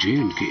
J&K।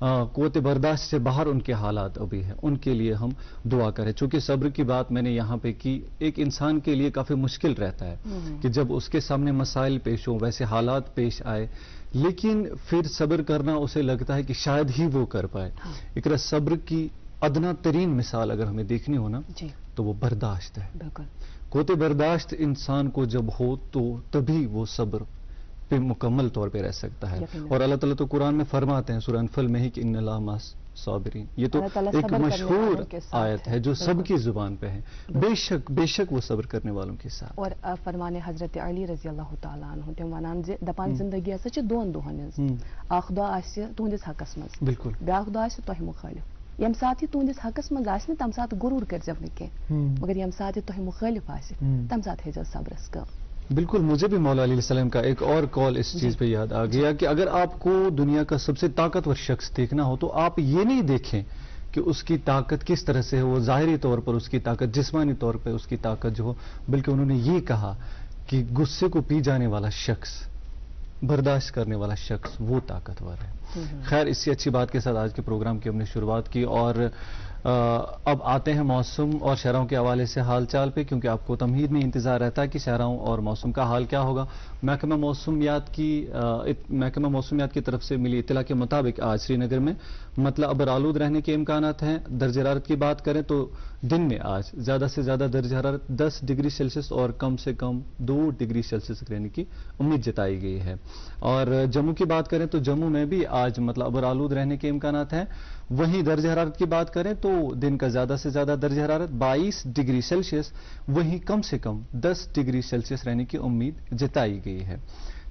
قوت برداشت سے باہر ان کے حالات ابھی ہیں، ان کے لیے ہم دعا کریں. چونکہ صبر کی بات میں نے یہاں پہ کی، ایک انسان کے لیے کافی مشکل رہتا ہے کہ جب اس کے سامنے مسائل پیش ہوں، ویسے حالات پیش آئے، لیکن پھر صبر کرنا اسے لگتا ہے کہ شاید ہی وہ کر پائے. اقرا، صبر کی ادنا ترین مثال اگر ہمیں دیکھنی ہو نا تو وہ برداشت ہے. بالکل. قوت برداشت انسان کو جب ہو تو تبھی وہ صبر پہ مکمل طور پہ رہ سکتا ہے. اور اللہ تعالیٰ تو قرآن میں فرماتے ہیں سورہ انفال میں ہی کہ ان اللہ مع صابرین. یہ تو ایک مشہور آیت ہے جو سب کی زبان پہ ہے. بے شک وہ صبر کرنے والوں کے ساتھ. اور فرمان حضرت علی رضی اللہ تعالیٰ عنہ تم ونان دپان زندگی ہسا چھ دون دہن ہز، اخ دۄہ آسہِ تُہنٛدِس حقس منٛز، بالکل بیاکھ دۄہ آسہِ تۄہہِ مُخٲلِف. یم سات یہ تہندس حقس مز آسہِ تم سات غرور کرزو نہ مگر یم سات تہ مخالف آسہِ تم سات ہیزو صبرس کم. بالکل. مجھے بھی مولا علیہ السلام کا ایک اور کال اس چیز پہ یاد آ گیا کہ اگر آپ کو دنیا کا سب سے طاقتور شخص دیکھنا ہو تو آپ یہ نہیں دیکھیں کہ اس کی طاقت کس طرح سے ہے، وہ ظاہری طور پر اس کی طاقت، جسمانی طور پہ اس کی طاقت جو ہو، بلکہ انہوں نے یہ کہا کہ غصے کو پی جانے والا شخص، برداشت کرنے والا شخص وہ طاقتور ہے. خیر، اس سے اچھی بات کے ساتھ آج کے پروگرام کی ہم نے شروعات کی، اور اب آتے ہیں موسم اور شہروں کے حوالے سے حال چال پہ، کیونکہ آپ کو تمہید میں انتظار رہتا ہے کہ شہروں اور موسم کا حال کیا ہوگا. محکمہ موسمیات کی طرف سے ملی اطلاع کے مطابق آج سری نگر میں مطلع ابرآلود رہنے کے امکانات ہیں. درجہ حرارت کی بات کریں تو دن میں آج زیادہ سے زیادہ درجہ حرارت 10 ڈگری سیلسیس اور کم سے کم 2 ڈگری سیلسیس رہنے کی امید جتائی گئی ہے. اور جموں کی بات کریں تو جموں میں بھی آج مطلع ابرآلود رہنے کے امکانات ہیں. وہیں درجہ حرارت کی بات کریں تو دن کا زیادہ سے زیادہ درجہ حرارت 22 ڈگری سیلسیس، وہیں کم سے کم 10 ڈگری سیلسیس رہنے کی امید جتائی گئی ہے.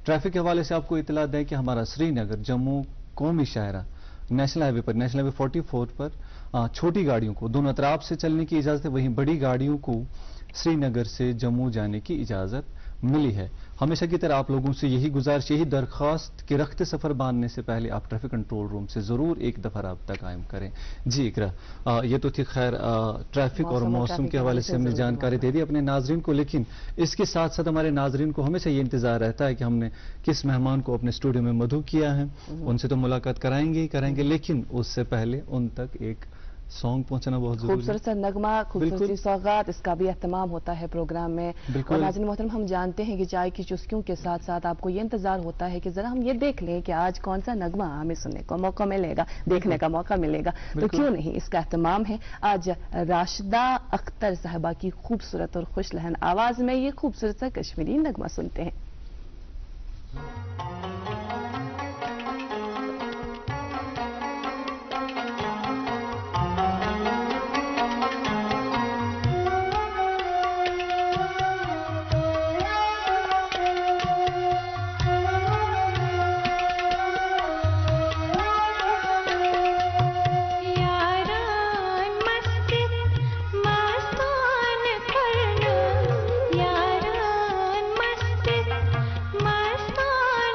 ٹریفک کے حوالے سے آپ کو اطلاع دیں کہ ہمارا سری نگر جموں قومی شاہراہ نیشنل ہائی وے پر، نیشنل ہائی وے 44 پر چھوٹی گاڑیوں کو دونوں اطراف سے چلنے کی اجازت ہے، وہیں بڑی گاڑیوں کو سری نگر سے جموں جانے کی اجازت ملی ہے. ہمیشہ کی طرح آپ لوگوں سے یہی گزارش، یہی درخواست کہ رخت سفر باندھنے سے پہلے آپ ٹریفک کنٹرول روم سے ضرور ایک دفعہ رابطہ قائم کریں. جی اقرا، یہ تو تھی خیر ٹریفک اور موسم کے حوالے سے ہم نے جانکاری دے دی اپنے ناظرین کو، لیکن اس کے ساتھ ساتھ ہمارے ناظرین کو ہمیشہ یہ انتظار رہتا ہے کہ ہم نے کس مہمان کو اپنے اسٹوڈیو میں مدعو کیا ہے. ان سے تو ملاقات کرائیں گے لیکن اس سے پہلے ان تک ایک سانگ پہنچنا بہت ضروری ہے. خوبصورت سا نغمہ، خوبصورت سوغات، اس کا بھی اہتمام ہوتا ہے پروگرام میں. اور ناظرین محترم، ہم جانتے ہیں کہ چائے کی چسکیوں کے ساتھ ساتھ آپ کو یہ انتظار ہوتا ہے کہ ذرا ہم یہ دیکھ لیں کہ آج کون سا نغمہ ہمیں سننے کا موقع ملے گا، دیکھنے کا موقع ملے گا. تو کیوں نہیں، اس کا اہتمام ہے. آج راشدہ اختر صاحبہ کی خوبصورت اور خوش لہن آواز میں یہ خوبصورت سا کشمیری نغمہ سنتے ہیں. مستان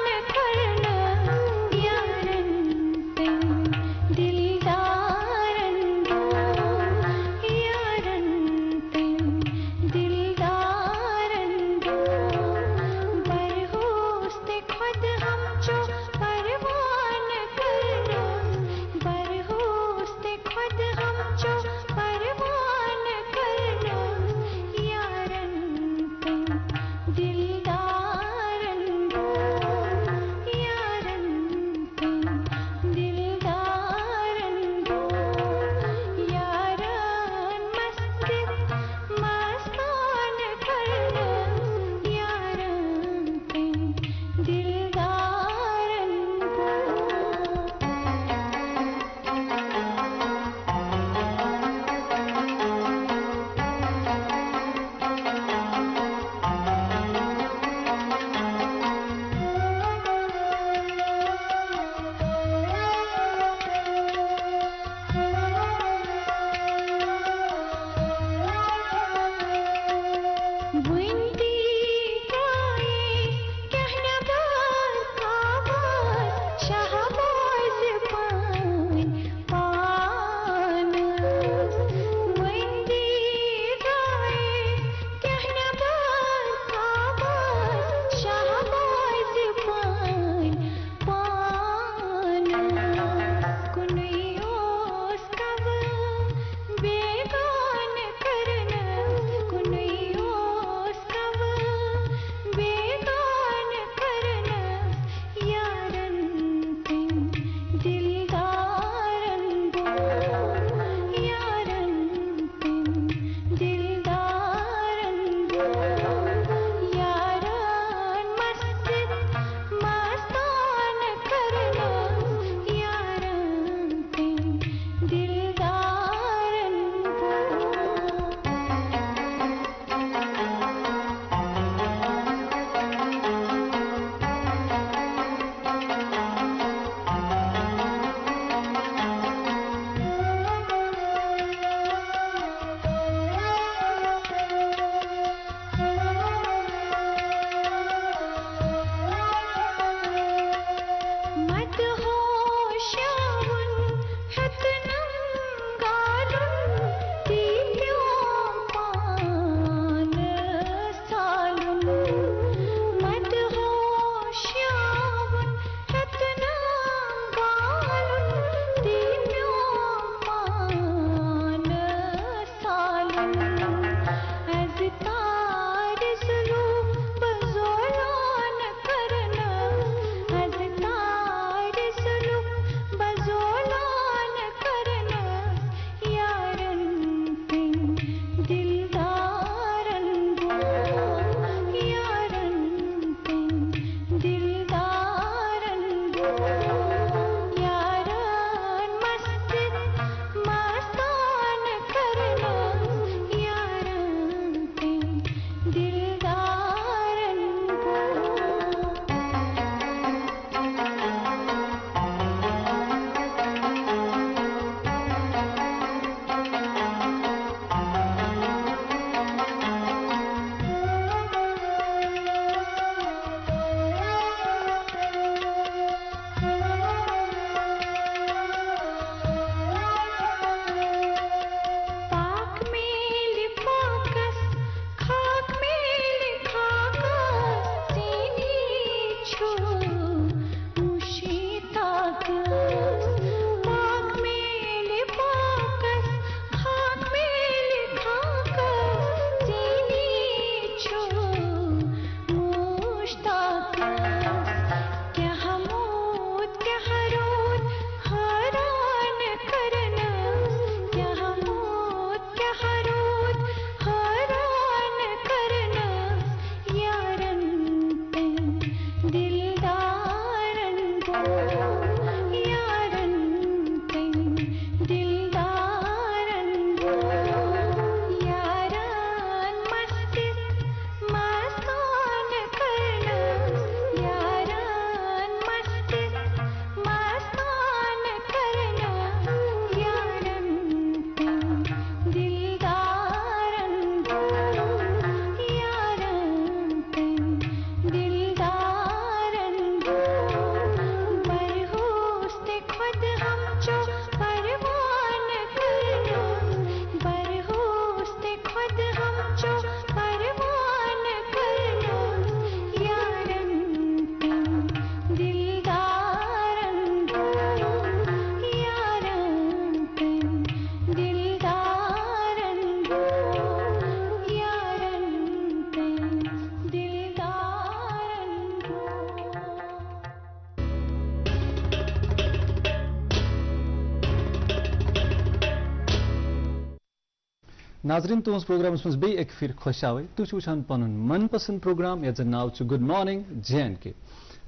ناظرین تہذ پروگرامس مز بیٚیہِ اکہِ پھِرِ خۄش آوے تُہۍ چھِو وٕچھان پنُن من پسند پروگرام یتھ زن ناو چھُ گُڈ مارننگ JNK.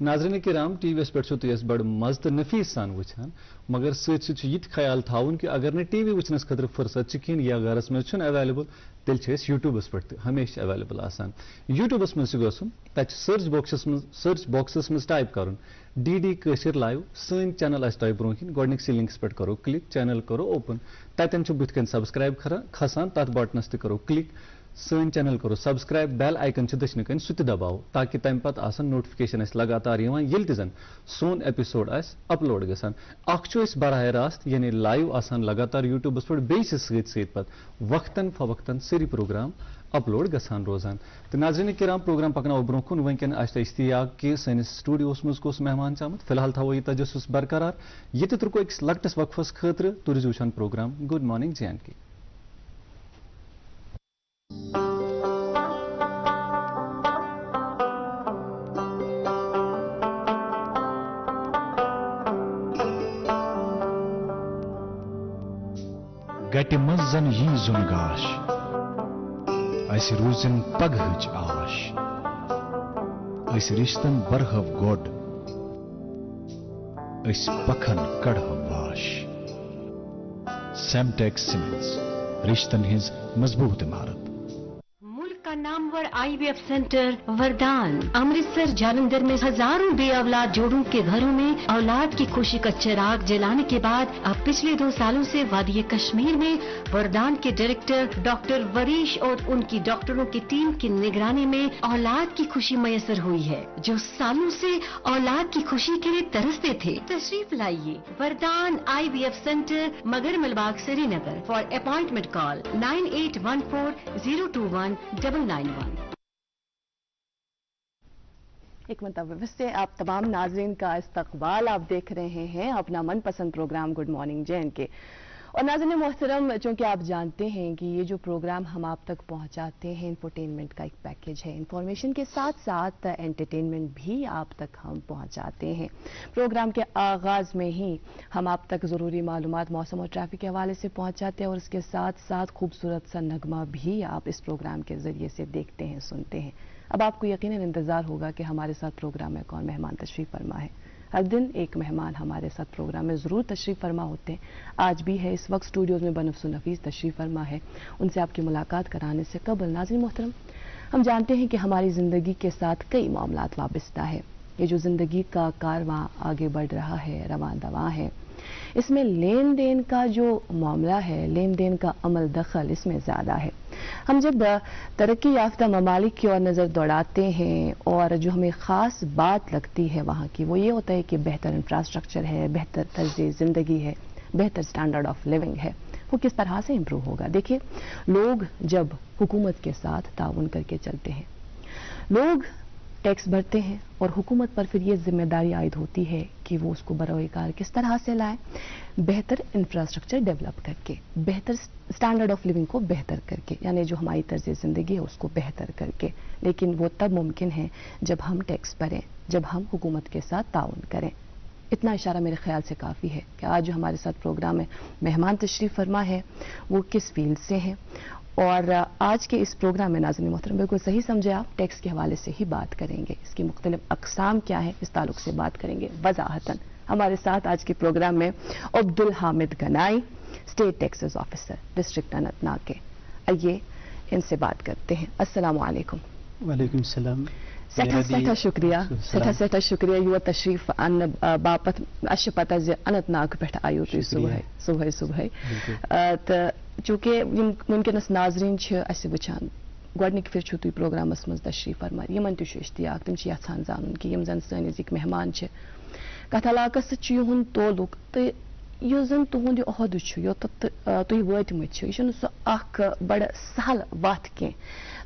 ناظرین کرام ٹی وی یس پٮ۪ٹھ چھِو تُہۍ اَسہِ بڑٕ مزٕ تہٕ نفیٖس سان وٕچھان مگر سۭتۍ سۭتۍ چھُ یہِ تہِ خیال تھاوُن کہِ اگر نہٕ ٹی وی وٕچھنس خٲطرٕ فرصت چھِ کِہیٖنۍ یا گرس منٛز چھُنہٕ ایویلیبل تیٚلہِ چھِ أسۍ یوٗٹیوٗبس پٮ۪ٹھ تہِ ہمیشہِ ایویلیبل آسان. یوٗٹیوٗبس منٛز چھُ گژھُن تتہِ چھُ سٔرچ باکسس منٛز ٹایپ کرُن DD کٲشِر لایو سٲنۍ چینل آسہِ تۄہہِ برونٛہہ کِنۍ گۄڈنِکسٕے لِنکس پٮ۪ٹھ کرو کلک چینل کرو اوپن تتٮ۪ن چھُ بٕتھِ کَنۍ سبسکرایب کھسان تتھ بٹنس تہِ کرو کلک سٲنۍ چینل کرو سبسکرایب بیل آیکن چھُ دٔچھنہِ کَنۍ سُہ تہِ دباوو تاکہِ تمہِ پتہٕ آسن نوٹفکیشن اَسہِ لگاتار یِوان ییٚلہِ تہِ زن سون ایپِسوڈ آسہِ اپلوڈ گژھان. اکھ چھُ أسۍ براہ راست یعنی لایو آسان لگاتار یوٗٹیوٗبس پٮ۪ٹھ بیٚیہِ چھِ سۭتۍ سۭتۍ پتہٕ وقتن فوقتن سٲری پروگرام اپلوڈ گژھان روزان. تہٕ ناظریٖن کرام پروگرام پکناوو برونٛہہ کُن وٕنکیٚن آسہِ تۄہہِ اشتیاق کہِ سٲنِس سٹوڈیوس منٛز کُس مہمان چھُ آمُت فی الحال تھاوو یہِ تجسُس برقرار ییٚتہِ رُکو أکِس لۄکٹِس وقفس خٲطرٕ تُہۍ روٗزِو وٕچھان پروگرام گُڈ مارننگ JNK. گٹہِ منٛز زن یی زُن گاش اَسہِ روٗزِن پگہٕچ آش أسۍ رِشتن برہو گۄڈ أسۍ پکھن کڑہو واش. سیمٹیک سیمنٹس رشتن ہٕنٛز مضبوٗط عمارت. نامور IVF سینٹر وردان امرتسر جالندھر میں ہزاروں بے اولاد جوڑوں کے گھروں میں اولاد کی خوشی کا چراغ جلانے کے بعد اب پچھلے 2 سالوں سے وادی کشمیر میں وردان کے ڈائریکٹر ڈاکٹر وریش اور ان کی ڈاکٹروں کی ٹیم کی نگرانی میں اولاد کی خوشی میسر ہوئی ہے. جو سالوں سے اولاد کی خوشی کے لیے ترستے تھے تشریف لائیے وردان IVF سینٹر مگر ملباغ سری نگر. فار اپوائنٹمنٹ کال 9814021991. ایک مرتبہ سے آپ تمام ناظرین کا استقبال. آپ دیکھ رہے ہیں اپنا من پسند پروگرام گڈ مارننگ JNK. اور ناظرین محترم چونکہ آپ جانتے ہیں کہ یہ جو پروگرام ہم آپ تک پہنچاتے ہیں انفوٹینمنٹ کا ایک پیکیج ہے. انفارمیشن کے ساتھ ساتھ انٹرٹینمنٹ بھی آپ تک ہم پہنچاتے ہیں. پروگرام کے آغاز میں ہی ہم آپ تک ضروری معلومات موسم اور ٹریفک کے حوالے سے پہنچاتے ہیں اور اس کے ساتھ ساتھ خوبصورت سا نغمہ بھی آپ اس پروگرام کے ذریعے سے دیکھتے ہیں سنتے ہیں. اب آپ کو یقیناً انتظار ہوگا کہ ہمارے ساتھ پروگرام میں کون مہمان تشریف فرما ہے. ہر دن ایک مہمان ہمارے ساتھ پروگرام میں ضرور تشریف فرما ہوتے ہیں. آج بھی ہے. اس وقت اسٹوڈیوز میں بنفس و نفیس تشریف فرما ہے. ان سے آپ کی ملاقات کرانے سے قبل ناظرین محترم ہم جانتے ہیں کہ ہماری زندگی کے ساتھ کئی معاملات وابستہ ہے. یہ جو زندگی کا کارواں آگے بڑھ رہا ہے رواں دواں ہے اس میں لین دین کا جو معاملہ ہے لین دین کا عمل دخل اس میں زیادہ ہے. ہم جب ترقی یافتہ ممالک کی اور نظر دوڑاتے ہیں اور جو ہمیں خاص بات لگتی ہے وہاں کی وہ یہ ہوتا ہے کہ بہتر انفراسٹرکچر ہے بہتر طرز زندگی ہے بہتر سٹینڈرڈ آف لیونگ ہے. وہ کس طرح سے امپروو ہوگا؟ دیکھیے لوگ جب حکومت کے ساتھ تعاون کر کے چلتے ہیں لوگ ٹیکس بھرتے ہیں اور حکومت پر پھر یہ ذمہ داری عائد ہوتی ہے کہ وہ اس کو بروئے کار کس طرح سے لائیں بہتر انفراسٹرکچر ڈیولپ کر کے بہتر سٹینڈرڈ آف لیونگ کو بہتر کر کے یعنی جو ہماری طرز زندگی ہے اس کو بہتر کر کے. لیکن وہ تب ممکن ہے جب ہم ٹیکس بھریں جب ہم حکومت کے ساتھ تعاون کریں. اتنا اشارہ میرے خیال سے کافی ہے کہ آج جو ہمارے ساتھ پروگرام میں مہمان تشریف فرما ہے وہ کس فیلڈ سے ہیں. اور آج کے اس پروگرام میں ناظرین محترم بالکل صحیح سمجھے آپ ٹیکس کے حوالے سے ہی بات کریں گے. اس کی مختلف اقسام کیا ہے اس تعلق سے بات کریں گے وضاحتاً. ہمارے ساتھ آج کے پروگرام میں Abdul Hamid Ganai state taxes officer district Anantnag کے. آئیے ان سے بات کرتے ہیں. السلام علیکم. وعلیکم السلام. سٹھا شکریہ یور تشریف ان باپت اش پتہ اننت ناگ پہ آیو تھی صبح تو چونکہ ونکس ناظرین اس وچان گۄڈنِکہِ پھِرِ چھُو تُہۍ پروگرامس منٛز تشریف فرما یِمن تہِ چھُ اشتیاق تِم چھِ یژھان زانُن کہِ یِم زن سٲنۍ أزِکۍ مہمان چھِ کتھ علاقس سۭتۍ چھُ یِہُنٛد تعلق تہٕ یُس زن تُہُنٛد یہِ عہدٕ چھُ یوٚتتھ تُہۍ وٲتمٕتۍ چھِو یہِ چھُنہٕ سُہ اکھ بڑٕ سہل وتھ کینٛہہ.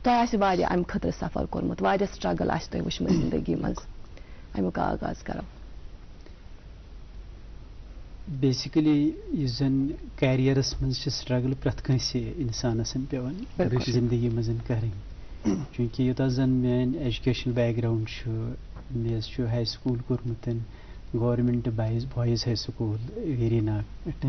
تۄہہِ آسہِ واریاہ امہِ خٲطرٕ سفر کوٚرمُت واریاہ سٹرگل آسہِ تۄہہِ وٕچھمٕژ زندگی منٛز. امیُک آغاز کرو. بیسکلی یُس زن کیریرس منٛز چھِ سٹرگل پرٛٮ۪تھ کٲنٛسہِ انسانس پیٚوان زندگی منٛز کرٕنۍ. چوٗنٛکہِ یوٗتاہ زن میٲنۍ ایجوکیشنل بیک گراوُنڈ چھُ مےٚ حظ چھُ ہاے سکوٗل کوٚرمُت government boys high school Verinag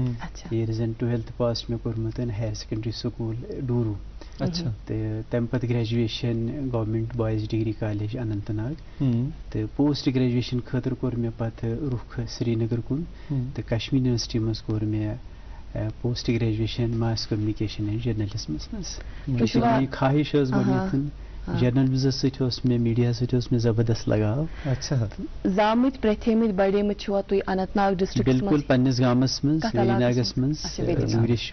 یہ زن 12th پاس میں کورمت ہائر سیکنڈری سکول ڈورو اچھا تو تم پتہ graduation government boys degree college Anantnag تو پوسٹ گریجویشن خاطر کور مے پتہ رخ سری نگر کن تو کشمیر یونیورسٹی مز کور مے post graduation mass communication and journalism مز خواہش گۄڈنیتھ جرنلزم سۭتۍ مے میڈیا سۭتۍ مے زبردست لگاو اچھا زامت پرٛتھیمٕتۍ بڑیمٕتۍ چھوا تُہۍ اننت ناگ ڈسٹرکٹس بالکل پننس گامس مز ویری ناگس مز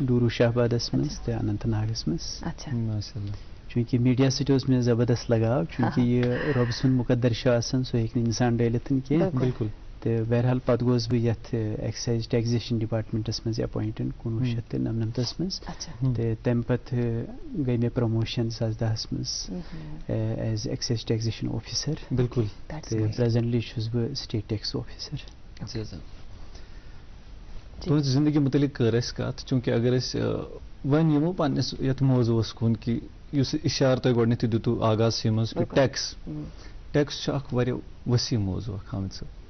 ڈورو شاہبادس مز تہٕ اننت ناگس مز ماشاء اللہ چونکہ میڈیا سۭتۍ مے زبردست لگاو چونکہ یہ رۄب سُنٛد مقدر چھُ آسان سُہ ہیٚکہِ نہٕ انسان ڈٲلِتھ کینٛہہ بالکل تو بہرحال پتہ گوس بہ یتھ ایکسائز ٹیکزیشن ڈپارٹمنٹس مز اپوائنٹڈ 1999 مز تو تم پتہ گئی مے پروموشن 2010 مز ایز ایکسائز ٹیکزیشن آفیسر بالکل تو پریزنٹلی چھس بہ سٹیٹ ٹیکس آفیسر تہذ زندگی متعلق کر اس کت چونکہ اگر اس ون یمو پنس یت موضوعس کن کہ اس اشار تہ گۄڈنیتھٕے دِتو آغاز مز کہ ٹیکس اخ واریاہ وسیع موضوع حامد صٲب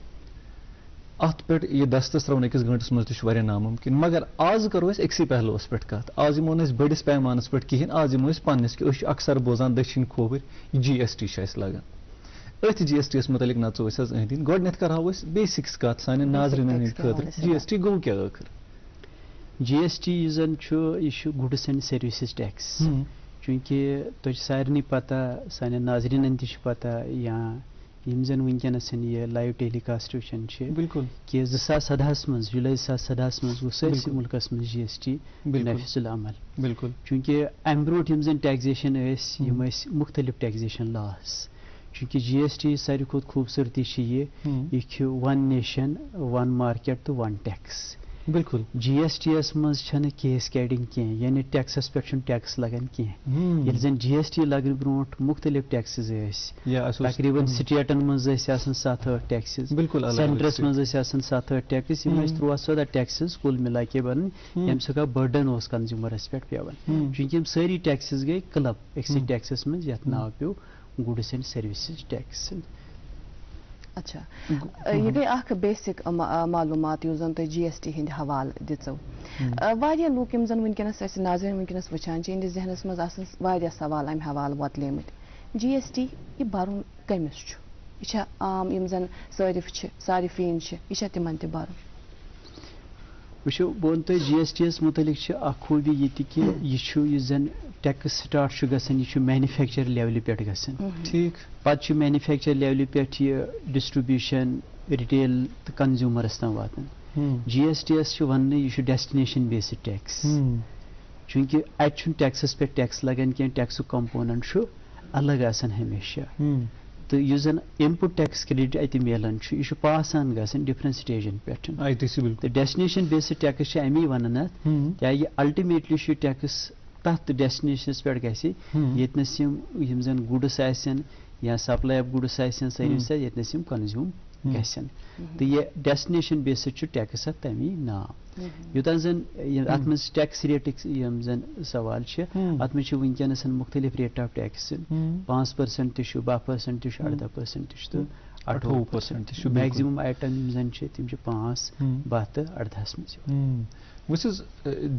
ات پہ یہ دستس ترٛاوُن أکِس گٲنٛٹس منٛز تہِ چھُ واریاہ ناممکن مگر آز کرو أسۍ أکسٕے پہلوس پٮ۪ٹھ کتھ آز یِمو نہٕ أسۍ بٔڑِس پیمانس پٮ۪ٹھ کِہیٖنۍ آز یِمو أسۍ پننس کہ أسۍ چھِ اکثر بوزان دٔچھِنۍ کھووٕرۍ GST چھُ اَسہِ لگان أتھۍ GST یس متعلق نژو أسۍ حظ أنٛدۍ أنٛدۍ گۄڈنیتھ کرہاو أسۍ بیسکس کتھ سانٮ۪ن ناظریٖنن ہٕنٛدِ خٲطرٕ GST گوٚو کیٛاہ ٲخر GST یُس زن چھُ یہِ چھُ گُڈس اینڈ سٔروِسز ٹیکس چونکہ تۄہہِ چھِ سارنٕے پتہ سانٮ۪ن ناظریٖنن تہِ چھِ پتہ یا یم زن ونکیٚنس یہ لائیو ٹیلی کاسٹ وچھان بالکل کہ 2017 مز جولائی 2017 مز گو سٲرسٕے ملکس مز GST نافذ العمل بالکل چونکہ امہ برونٛٹھ یم زن ٹیکزیشن یم مختلف ٹیکزیشن لاس چونکہ GST ساروی کھۄتہٕ خوبصورتی چھِ یہ چھُ ون نیشن ون مارکیٹ تو ون ٹیکس بالکل GST یس مز چھنہٕ کیس کیڈنگ کینٛہہ یعنی ٹیکسس پٮ۪ٹھ چھُنہٕ ٹیکس لگان کینٛہہ ییٚلہِ زن GST لگنہٕ برونٛٹھ مختلف ٹیکسز ٲسۍ تقریباً سٹیٹن مز ٲسۍ آسان 7-8 ٹیکسز بالکل سینٹرس مز ٲسۍ آسان 7-8 ٹیکس یم ٲسۍ 13-14 ٹیکسز کل ملا کے بنان ییٚمہِ سۭتۍ برڈن اوس کنزیومرس پٮ۪ٹھ پیوان چونکہ یم سٲری ٹیکسز گٔے کلب أکسٕے ٹیکسس مز یتھ ناو پیو گوڈس اینڈ سروسز ٹیکس اچھا یہ گئی اخ بیسک معلومات یُس زن تُہۍ GST ہند حوالہ دِژو واریاہ لوٗکھ یِم زن ونکیٚنس اسہِ ناظریٖن ونکیٚنس وٕچھان چھِ یِہنٛدِس ذہنس منٛز آسان واریاہ سوال امہِ حوالہٕ وۄتلیمٕتۍ GST یہِ برُن کٔمِس چھُ یہِ چھا عام یِم زن صٲرف چھِ صارفیٖن چھِ یہِ چھا تِمن تہِ برُن وٕچھو بہٕ وَنہٕ تۄہہِ GST یس متعلق چھِ اکھ خوٗبی یہِ تہِ کہِ یہِ چھُ یُس زن ٹیکس سٹارٹ چھُ گژھان یہِ چھُ مینوفیکچر لیولہِ پٮ۪ٹھ گژھان ٹھیٖک پتہٕ چھُ مینوفیکچر لیولہِ پٮ۪ٹھ یہِ ڈسٹربیوشن رِٹیل تہٕ کنزیوٗمرس تام واتان GST یس چھُ وننہٕ یہِ چھُ ڈیسٹنیشن بیسڈ ٹیکس چونکہ اتہِ چھُنہٕ ٹیکسس پٮ۪ٹھ ٹیکس لگان کینٛہہ ٹیکسُک کمپوننٹ چھُ الگ آسان ہمیشہ تہٕ یُس زن انپُٹ ٹیکس کریڈٹ اتہِ میلان چھُ یہِ چھُ پاس آن گژھان ڈفرنٹ سٹیجن پٮ۪ٹھ تہٕ ڈیسٹنیشن بیسڈ ٹیکس چھِ امی ونان اتھ کیٛازِ الٹِمیٹلی چھُ ٹیکس تتھ ڈیسٹنیشنس پٮ۪ٹھ گژھِ ییٚتنس یم زن گُڈس آسن یا سپلاے آف گُڈس آسن سٔروِس آسہِ ییٚتنس یم کنزیوٗم گژھن تہٕ یہِ ڈیسٹنیشن بیسڈ چھُ ٹیکس اتھ تمی ناو یوٚتانۍ زن اتھ منٛز ٹیکس ریٹٕکۍ یم زن سوال چھِ اتھ منٛز چھِ ونکیٚنس مختلف ریٹ آف ٹیکس 5% تہِ چھُ 12% تہِ چھُ 18% تہِ چھُ تہٕ 18% تہِ چھُ میکزِمم آیٹم یم زن چھِ تِم چھِ 5, 12 تہٕ 18 منٛز یِوان وٕچھ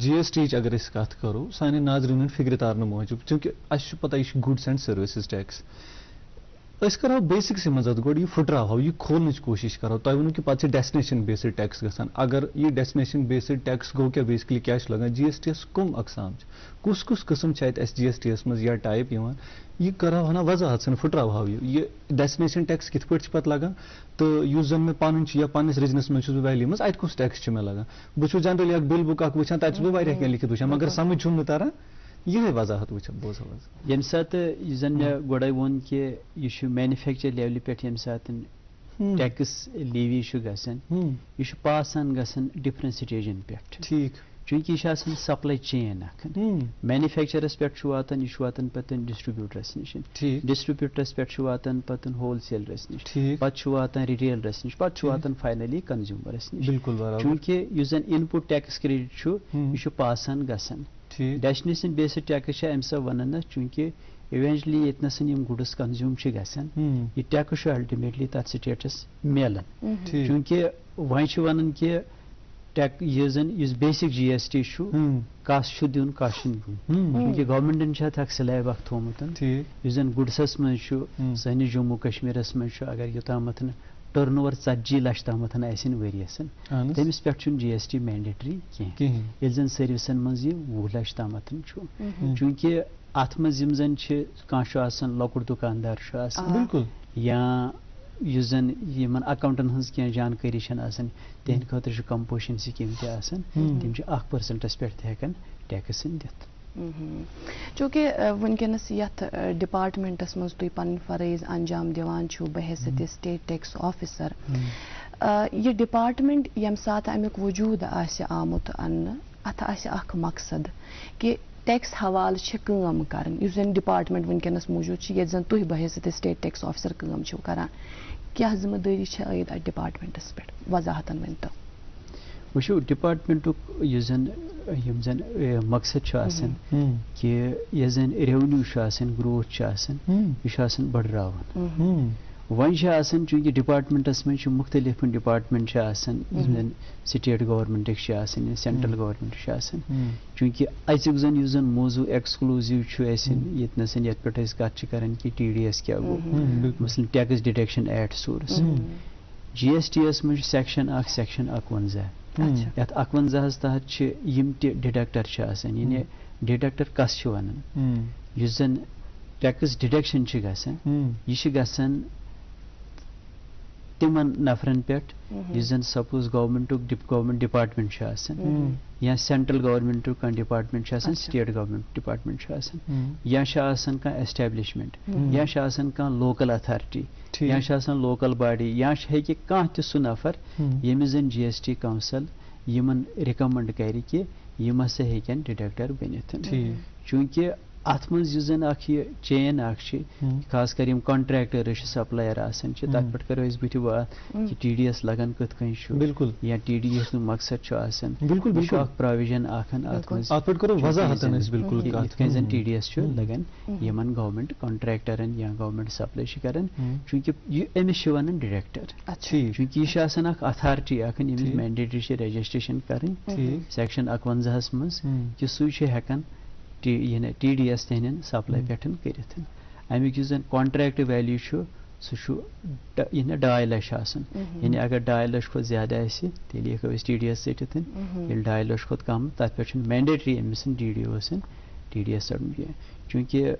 GST یِچ اگر أسۍ کتھ کرو سانٮ۪ن ناظریٖنن فکرِ تارنہٕ موٗجوٗب چوٗنکہِ اَسہِ چھُ پتہ یہِ چھُ گُڈس اینڈ سٔروِسز ٹیکس أسۍ کرو بیسکسٕے منٛز اتھ گۄڈٕ یہِ پھٕٹراوہو یہِ کھولنٕچ کوٗشش کرو تۄہہِ ووٚنوٕ کہِ پتہٕ چھِ ڈیسٹنیشن بیسڈ ٹیکس گژھان اگر یہِ ڈیسٹنیشن بیسڈ ٹیکس گوٚو کیٛاہ بیسکلی کیٛاہ چھُ لگان GST یس کٕم اقسام چھِ کُس کُس قٕسم چھِ اتہِ اَسہِ GST یس منٛز یا ٹایپ یِوان یہِ کرہاو ہنا وضاحت سان پھٕٹراوہو یہِ ڈیسٹنیشن ٹیکس کِتھ پٲٹھۍ چھِ پتہٕ لگان تہٕ یُس زن مےٚ پنُن چھُ یا پننِس ریجنس منٛز چھُس بہٕ ویلی منٛز اتہِ کُس ٹیکس چھُ مےٚ لگان بہٕ چھُس جنرلی اکھ بِل بُک اکھ وٕچھان تتہِ چھُس بہٕ واریاہ کینٛہہ لیکھِتھ وٕچھان مگر سمجھ چھُم نہٕ تران یِہے وضاحت وٕچھان بوزو حظ ییٚمہِ ساتہٕ یُس زن مےٚ گۄڈے ووٚن کہِ یہِ چھُ مینوفیکچر لیولہِ پٮ۪ٹھ ییٚمہِ ساتہٕ ٹیکس لیوی چھُ گژھان یہِ چھُ پاس آن گژھان ڈفرنٹ سٹیجن پٮ۪ٹھ ٹھیٖک چونکہ یہ چھُ آسان سپلاے چین اکھ مینوفیکچرس پٮ۪ٹھ چھُ واتان یہِ چھُ واتان پتہٕ ڈسٹربیوٹرس نِش ڈسٹربیوٹرس پٮ۪ٹھ چھُ واتان پتہٕ ہول سیلرس نِش پتہٕ چھُ واتان رِٹیلرس نِش پتہٕ چھُ واتان فاینلی کنزیوٗمرس نِش چونکہ یُس زن انپُٹ ٹیکس کریڈٹ چھُ یہِ چھُ پاس آن گژھان ڈیسٹنیشن بیسڈ ٹیکس چھِ امہِ سۭتۍ ونان چونکہ ایونچلی یتنسن یم گڈس کنزیوم گژھان یہ ٹیکس الٹیمیٹلی تر سٹیٹس ملان چونکہ وۄنۍ ونان کہ یہ زن بیسک جی ایس ٹی کس دن کس چونکہ گورمنٹن اک سلیب اخ تھومت اس زن گڈسس من سنس جموں کشمیرس من اگر یوتامت ٹرن اوور 40 لچھ تامت آسن ؤریس تمس پہ جی ایس ٹی مینڈیٹری کی زن سروسن من یہ 20 لچھ تامت چونکہ ات من زن کھانا لکٹ دکاندار بالکل یا اس زن یمن اکاؤنٹن ہز کی جانکاری تہند خاطر کمپوزیشن سکیم تم 1% پہ ہیکن ٹیکس دت چونکہ ونکس یت ڈپارٹمنٹس مز تھی پن فرائض انجام دیوان چھو بحیثیت اسٹیٹ ٹیکس آفیسر یہ ڈپارٹمنٹ یم سات امیک وجود آمت ان ات اخ مقصد کہ ٹیکس حوالہ کام کرن اس زن ڈپارٹمنٹ ونکس موجود یہ زن تھی بحیثیت اسٹیٹ ٹیکس آفیسر کام چھو کران کیا ذمہ داری عائد ات ڈپارٹمنٹس پہ وضاحتن ورتو وچھو ڈپارٹمنٹک یم زن مقصد کہ یہ زن ریونیو گروتھ یہ بڑھراون ون چونکہ ڈپارٹمنٹس من مختلف ڈپارٹمنٹ زن سٹیٹ گورمنٹ سینٹرل گورمنٹ چونکہ ازیک زن موضوع ایکسکلوزیو یتنس یت پہ کت کران کہ ٹی ڈی ایس کیا گو مثلاً tax deduction at source G S T یس من سیکشن 51 یت 51 تحت یم تہ ڈیڈکٹر یعنی ڈیڈکٹر کس ونان اس زن ٹیکس ڈیڈکشن یہ گژھان تمن نفرن پہ اس زن سپوز گورمنٹ ڈپارٹمنٹ یا central government department state government department یا ایسٹیبلشمنٹ یا لوکل اتھارٹی یا لوکل باڈی یا کانٛہہ تہِ سُہ نفر ییٚمِس زن جی ایس ٹی کونسل یمن ریکمنڈ کر کہ یم ہسا ہیکن ڈیڈکٹر بنتھ چونکہ ات من زن یہ چین خاص کر کانٹریکٹر سپلائر تر پہ کرو بت بات کہ ٹی ڈی ایس لگان کت کن بالکل یا ٹی ڈی ایس مقصد بالکل پروویژن زن ٹی ڈی ایس لگان یمن گورمنٹ کانٹریکٹرن یا گورمنٹ سپلائی کران چونکہ امس ونان ڈیریکٹر چونکہ یہ اتھارٹی یمس مینڈیٹری رجسٹریشن کریں سیکشن 51 مز کہ سہ ہیکان ٹی ڈی ایس تہن سپلائی پہ کرت امیک زن کانٹریکٹ ویلیو سہ 2.5 لچھ یعنی اگر 2.5 لچھ کھت زیادہ تیل ہیکو ٹی ڈی ایس ٹھن یل 2.5 لچھ کھت کم تر پہ مینڈیٹری امس D D O T D S چونکہ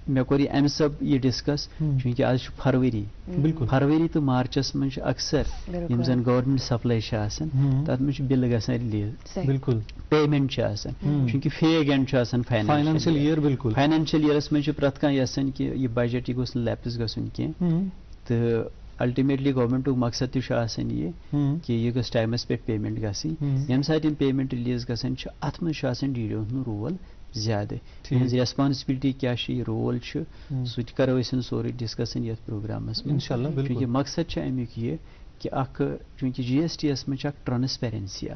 مے کور ام سب یہ ڈسکس چونکہ آج فروری بالکل فروری تو مارچس من اکثر یم زن گورمنٹ سپلائی تر من بل گھان ریلیز بالکل پیمنٹ چونکہ فیگ اینڈ فائنانشل ایئر بالکل فائنانشل ایئرس من پریت کھانا یژھان کہ یہ بجٹ یہ گوس لیپس گھن کی تو الٹیمیٹلی گورمنٹ مقصد تہ یہ کہ یہ گھس ٹائمس پہ پیمنٹ گھنی یم سات پیمنٹ ریلیز گھان ات من ڈی ڈی او رول زیادہ ریسپانسبلٹی کیا رول سہ کرو سوری ڈسکسن یتھ پروگرامس چونکہ مقصد امیک یہ کہ چونکہ جی ایس ٹی یس من ٹرانسپیرنسی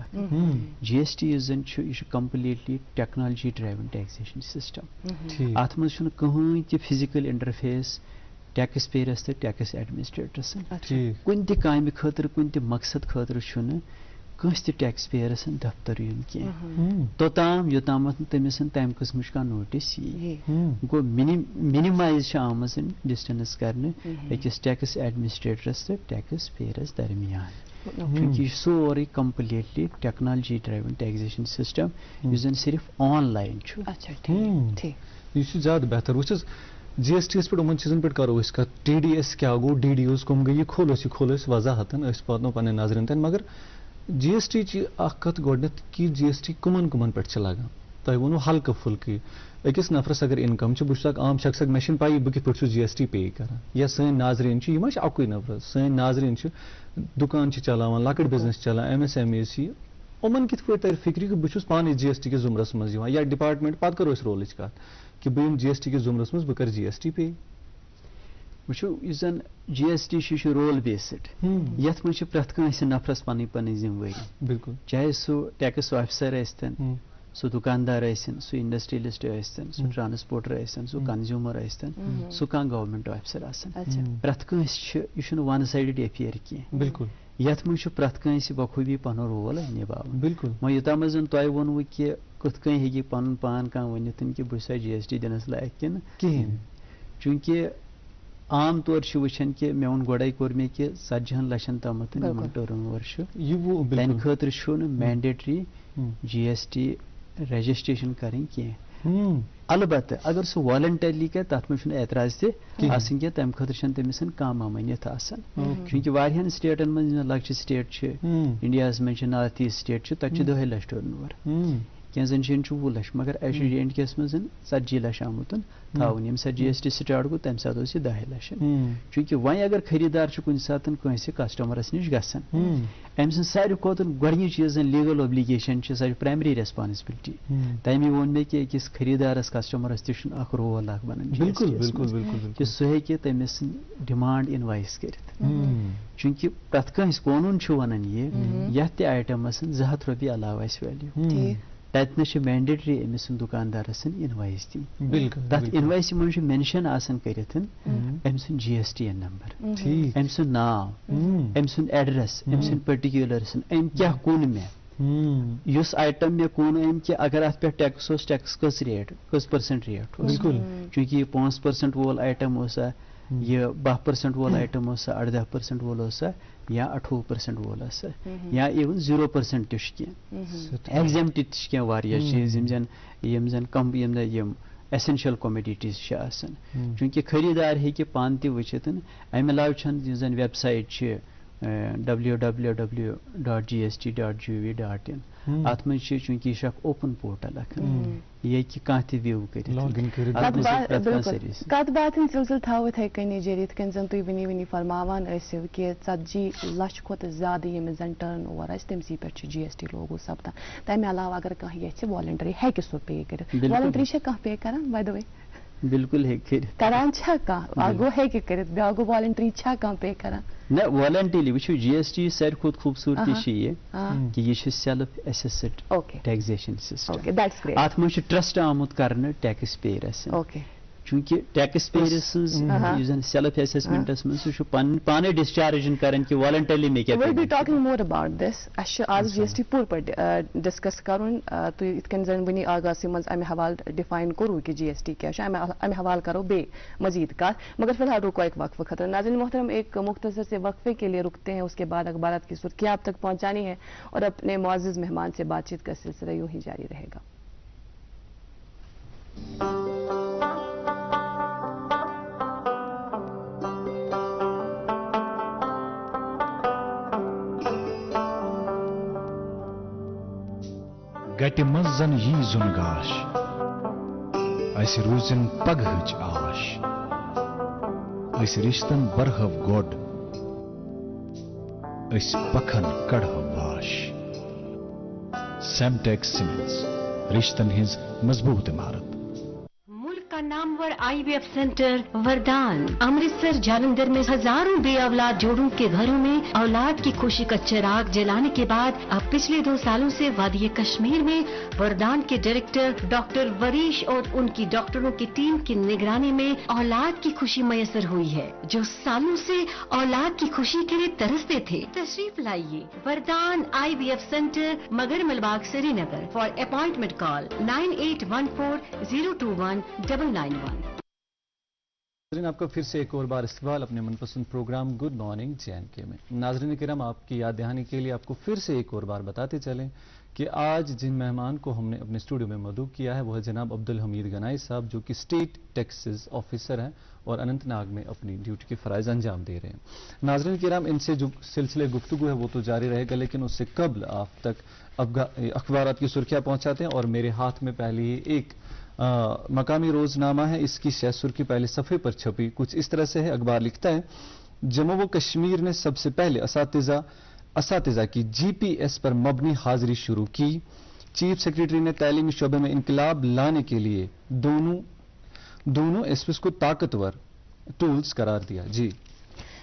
جی ایس ٹی زن یہ completely technology driven taxation system ات من کہین تہ فزیکل انٹرفیس ٹیکس پیئرس تو ٹیکس ایڈمنسٹریٹرس کن تہ کامہ خاطر کن تہ مقصد خاطر کنس تہ ٹیکس پیئرس دفتر یون کی توتام یوتامت تمس تمہ قسم نوٹس گو منیمائز آمت ڈسٹنس کرنے اکس ٹیکس ایڈمنسٹریٹرس تو ٹیکس پیئرس درمیان چونکہ یہ سوری completely technology driven taxation system اس زن صرف آن لائن یہ زیادہ بہتر وچ جی ایس ٹی یس پہ ان چیزن پہ کرو کت ٹی ڈی ایس کیا گو ڈی ڈی اوز کم گئی یہ کھولو وضاحت واتنو پنن نظرن تین مگر جی ایس ٹی کت گۄڈنیتھ کہ جی ایس ٹی کمن پہ لگان تہ ونو ہلکہ پھلکہ اکس نفرس اگر انکم بہت اک عام شخص مے پی بہ کت پہ جی ایس ٹی پے کران یا سن ناظرین یہ ما اکوئی نفر سن ناظرین دکان چلاوان لکٹ بزنس چلان ایم ایس ایم ایس یمن کت پہ تر فکر کہ بہت پانے جی ایس ٹی کس زمرس مز یا ڈپارٹمنٹ پتہ کرو رولچ کت کہ بہ جی ایس ٹی کس زمرس مز بہ کر جی ایس ٹی پے وچھو اس زن جی ایس ٹی رول بیسڈ یت من پریت کانسہ نفرس پن ذمہ واری بالکل چاہے سہ ٹیکس آفیسر ٲسۍتن سو دکاندار ٲسِن سو انڈسٹریلسٹ ٲسِن سو ٹرانسپورٹر ٲسِن سو کنزیومر ٲسِن سو کانٛہہ گورمنٹ آفیسر آسان پرٛٮ۪تھ کٲنٛسہِ چھِ یہِ چھُنہٕ ون سایڈڈ ایفیر کینٛہہ بالکل یتھ منٛز چھُ پرٛٮ۪تھ کٲنٛسہِ بخوٗبی پنُن رول نِباوُن بالکل وۄنۍ یوٚتام زن تۄہہِ ووٚنوٕ کہِ کِتھ کٔنۍ ہیٚکہِ پنُن پان کانٛہہ ؤنِتھ کہِ بہٕ چھُسا جی ایس ٹی دِنس لایق کِنہٕ کِہیٖنۍ چوٗنٛکہِ عام طور چھِ وٕچھان کہِ مےٚ ووٚن گۄڈے کوٚر مےٚ کہِ 40 لچھن تامتھ یِمن ٹٔرن اوور چھُ تمہِ خٲطرٕ چھُنہٕ مینڈیٹری جی ایس ٹی رجسٹریشن کرٕنۍ کینٛہہ البتہ اگر سُہ والنٹرلی کرِ تتھ منٛز چھُنہٕ اعتراض تہِ آسان کینٛہہ تمہِ خٲطرٕ چھنہٕ تٔمِس کانٛہہ ممٲنیت آسان چوٗنٛکہِ واریاہن سٹیٹن منٛز یِم لۄکچہِ سٹیٹ چھِ انڈیاہس منٛز چھِ نارتھ ایسٹ سٹیٹ چھِ تتہِ چھِ 10 لچھ ٹٔرن اوور کینٛژن جاین چھُ 20 لچھ مگر اسہِ چھُ جے اینڈ کے یس منٛز 40 لچھ آمُت تھاوُن ییٚمہِ ساتہٕ جی ایس ٹی سٹارٹ گوٚو تمہِ ساتہٕ اوس یہِ 10 لچھ چوٗنٛکہِ وۄنۍ اگر خریٖدار چھُ کُنہِ ساتہٕ کٲنٛسہِ کسٹمرس نِش گژھان أمۍ سٕنٛز ساروی کھۄتہٕ گۄڈنِچ یۄس زن لیگل اوبلِگیشن چھِ سۄ چھِ پرایمری ریسپانسبلٹی تمی ووٚن مےٚ کہِ أکِس خریٖدارس کسٹمرس تہِ چھُنہٕ اکھ رول اکھ بنان کہِ سُہ ہیٚکہِ تٔمِس سٕنٛز ڈِمانڈ انوایس کٔرِتھ چوٗنٛکہِ پرٛٮ۪تھ کٲنٛسہِ قونوٗن چھُ ونان یہِ یتھ تہِ آیٹمس 200 رۄپیہِ علاوٕ آسہِ ویلیوٗ تتہِ نہٕ چھِ مینڈیٹری أمِس سٕنٛدِ دُکاندارس انوایس دِنۍ تتھ انوایسہِ منٛز چھُ مینشن آسان کٔرِتھ أمۍ سُنٛد جی ایس ٹی این نمبر أمۍ سُنٛد ناو أمۍ سُنٛد ایڈرس أمۍ سٕنٛدۍ پٔرٹِکیوٗلرس أمۍ کیٛاہ کُن مےٚ یُس آیٹم مےٚ کُن أمۍ کہِ اگر اتھ پٮ۪ٹھ ٹیکس اوس ٹیکس کٔژ ریٹ کٔژ پٔرسنٹ ریٹ اوس چوٗنٛکہِ یہِ 5% وول آیٹم اوسا یہ 10% وول آیٹم اوسا 18% وول اوسا یا 28% وول اوسا یا ایون 0% تہِ چھُ کینٛہہ ایگزیمپٹ تہِ چھِ کینٛہہ واریاہ چیٖز یِم زن یِم ایسینشل کوموڈِٹیٖز چھِ آسان چوٗنٛکہِ خریٖدار ہیٚکہِ پانہٕ تہِ وٕچھِتھ امہِ علاوٕ چھنہٕ یُس زن ویب سایٹ چھِ www.gst.gov.in اتھ منٛز چھِ چوٗنٛکہِ یہِ چھُ اکھ اوپن پورٹل اکھ یہِ ہیٚکہِ کانٛہہ تہِ وِو کٔرِتھ کتھ باتھ ہُنٛد سلسلہٕ تھاوو یِتھٕے کٔنی جٲری یِتھ کٔنۍ زن تُہۍ ؤنی فرماوان ٲسِو کہِ 40 لچھ کھۄتہٕ زیادٕ ییٚمِس زن ٹٔرن اوور آسہِ تٔمسٕے پٮ۪ٹھ چھُ جی ایس ٹی لوگوٗ سپدان تمہِ علاوٕ اگر کانٛہہ یژھِ والنٹری ہیٚکہِ سُہ پے کٔرِتھ والنٹری چھا کانٛہہ پے کران باے دَ وے بالکل ہیٚکہِ کٔرِتھ کران چھا کانٛہہ اکھ گوٚو ہیٚکہِ کٔرِتھ بیٛاکھ گوٚو والنٹری چھا کانٛہہ پے کران نہ والنٹرلی وٕچھِو جی ایس ٹی ساروی کھۄتہٕ خوٗبصوٗرتی چھِ یہِ کہِ یہِ چھُ سیلف ایسیسڈ ٹیکزیشن سسٹم اتھ منٛز چھُ ٹرسٹ آمُت کرنہٕ ٹیکس پییرس چوٗنٛکہِ ٹیکس پییرٕ سٕنٛز یُس زن سیلف ایسیسمنٹس منٛز سُہ چھُ پانے ڈسچارج کران کہِ والنٹرلی مےٚ کیٛاہ will be talking more about this اسہِ چھُ آز جی ایس ٹی پوٗرٕ پٲٹھۍ ڈسکس کرُن تُہۍ یِتھ کٔنۍ زن وٕنی آغازسٕے منٛز امہِ حوالہٕ ڈِفاین کوٚروٕ کہِ جی ایس ٹی کیٛاہ چھُ امہِ حوالہٕ کرو بیٚیہِ مزید کتھ مگر فی الحال رُکو ایک وقفے خٲطرٕ ناظرین محترم ایک مختصر سے وقفے کے لیے رکتے ہیں اس کے بعد اخبارات کی سرخیاں آپ تک پہنچانی ہے اور اپنے معزز مہمان سے بات چیت کا سلسلہ یوں ہی جاری رہے گا گٹہِ منٛز زن یی زُن گاش اسہِ روٗزِن پگہٕچ آش أسۍ رِشتن برہو گۄڈ أسۍ پکھن کڑہو واش سیمٹیک سیمنٹس رشتن ہٕنٛز مضبوٗط عمارت نامور آئی وی ایف سینٹر وردان امرتسر جالندھر میں ہزاروں بے اولاد جوڑوں کے گھروں میں اولاد کی خوشی کا چراغ جلانے کے بعد اب پچھلے 2 سالوں سے وادی کشمیر میں وردان کے ڈائریکٹر ڈاکٹر وریش اور ان کی ڈاکٹروں کی ٹیم کی نگرانی میں اولاد کی خوشی میسر ہوئی ہے جو سالوں سے اولاد کی خوشی کے لیے ترستے تھے تشریف لائیے وردان آئی وی ایف سینٹر مگر ملباغ سری نگر فار اپوائنٹمنٹ کال 9814021991 ناظرین آپ کا پھر سے ایک اور بار استقبال اپنے من پسند program good morning J and K میں ناظرین کرام آپ کی یاد دہانی کے لیے آپ کو پھر سے ایک اور بار بتاتے چلیں کہ آج جن مہمان کو ہم نے اپنے اسٹوڈیو میں مدعو کیا ہے وہ ہے جناب عبدالحمید گنائی صاحب جو کہ اسٹیٹ ٹیکسز آفیسر ہیں اور اننت ناگ میں اپنی ڈیوٹی کے فرائض انجام دے رہے ہیں ناظرین کرام ان سے جو سلسلے گفتگو ہے وہ تو جاری رہے گا لیکن اس سے قبل آپ تک اخبارات کی سرخیاں پہنچاتے ہیں اور میرے ہاتھ میں پہلے ہی ایک مقامی روزنامہ ہے اس کی شہ سرخی پہلے صفحے پر چھپی کچھ اس طرح سے ہے اخبار لکھتا ہے جموں و کشمیر نے سب سے پہلے اساتذہ کی جی پی ایس پر مبنی حاضری شروع کی چیف سیکریٹری نے تعلیمی شعبے میں انقلاب لانے کے لیے دونوں ایس پی ایس کو طاقتور ٹولز قرار دیا جی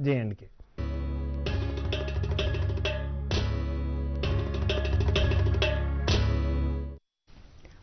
J&K।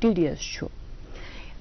TDS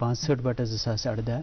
65/2018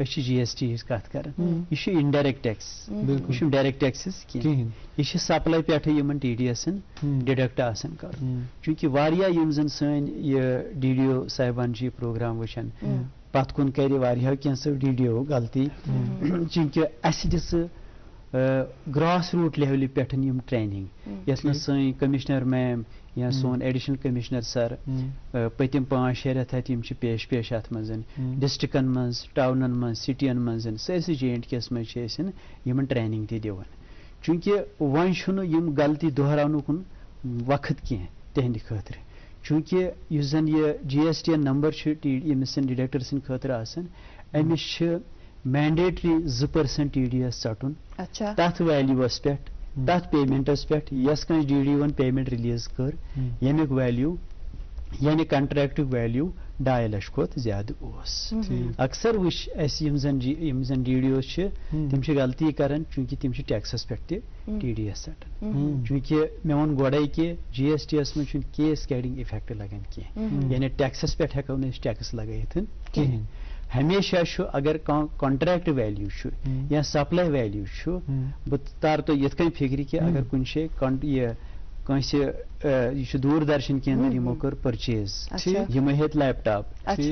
اس جی ایس ٹی کت کران یہ انڈائریکٹ ٹیکس یہ ڈائریکٹ ٹیکسز کہین یہ سپلائی پہ یمن ٹی ڈی ایسن ڈیڈکٹ آسان کر چونکہ واریاہ یم زن سن یہ ڈی ڈی او صاحبان یہ پروگرام وچھان پت کن کر واریاہو کینسو ڈی ڈی او غلطی چونکہ اس دس گراس روٹ لیولہِ پٮ۪ٹھ یم ٹریننگ یس سن کمشنر میم یا سون ایڈیشنل کمشنر سر پتم 5-6 رٮ۪تھ اتھ یم پیش ات مز ڈسٹرکن مز ٹاونن مز سٹین مز سٲرسٕے J&K یس مز یمن ٹریننگ تہِ دِوان چونکہ وۄنۍ چھُنہٕ یم غلطی دہراونُک وقت کینٛہہ تہندِ خٲطرٕ چونکہ یُس زن یہ GST نمبر ییٚمِس ڈِڈکٹر سٕنٛدِ خٲطرٕ آسان أمِس چھِ مینڈیٹری 2% TDS ژٹُن تتھ ویلیوس پٮ۪ٹھ تتھ پیمنٹس پٮ۪ٹھ یس کٲنٛسہِ DD پیمنٹ ریلیز کٔر ییٚمیُک ویلیو یعنی کنٹریکٹُک ویلیو 2.5 لچھ کھۄتہٕ زیادٕ اوس اکثر وٕچھ اسہِ یِم زن DDOs چھِ تِم چھِ غلطی کران چونکہ تِم چھِ ٹیکسس پٮ۪ٹھ تہِ TDS ژٹان چونکہ مےٚ ووٚن گۄڈے کہِ GST یس منٛز چھُنہٕ کیس کیڈنگ افیکٹ لگان کینٛہہ یعنی ٹیکسس پٮ۪ٹھ ہٮ۪کو نہٕ أسۍ ٹیکس لگٲیِتھ کِہیٖنۍ ہمیشہ اگر کانٹریکٹ ویلیو یا سپلائی ویلیو بہٕ تار تۄہہِ یِتھ کٔنۍ فکرِ کہ اگر کُنہِ جایہِ یہ کٲنٛسہِ یہ دوٗردرشن کیندر یِمو کٔر پرچیز یِمو ہیٚتۍ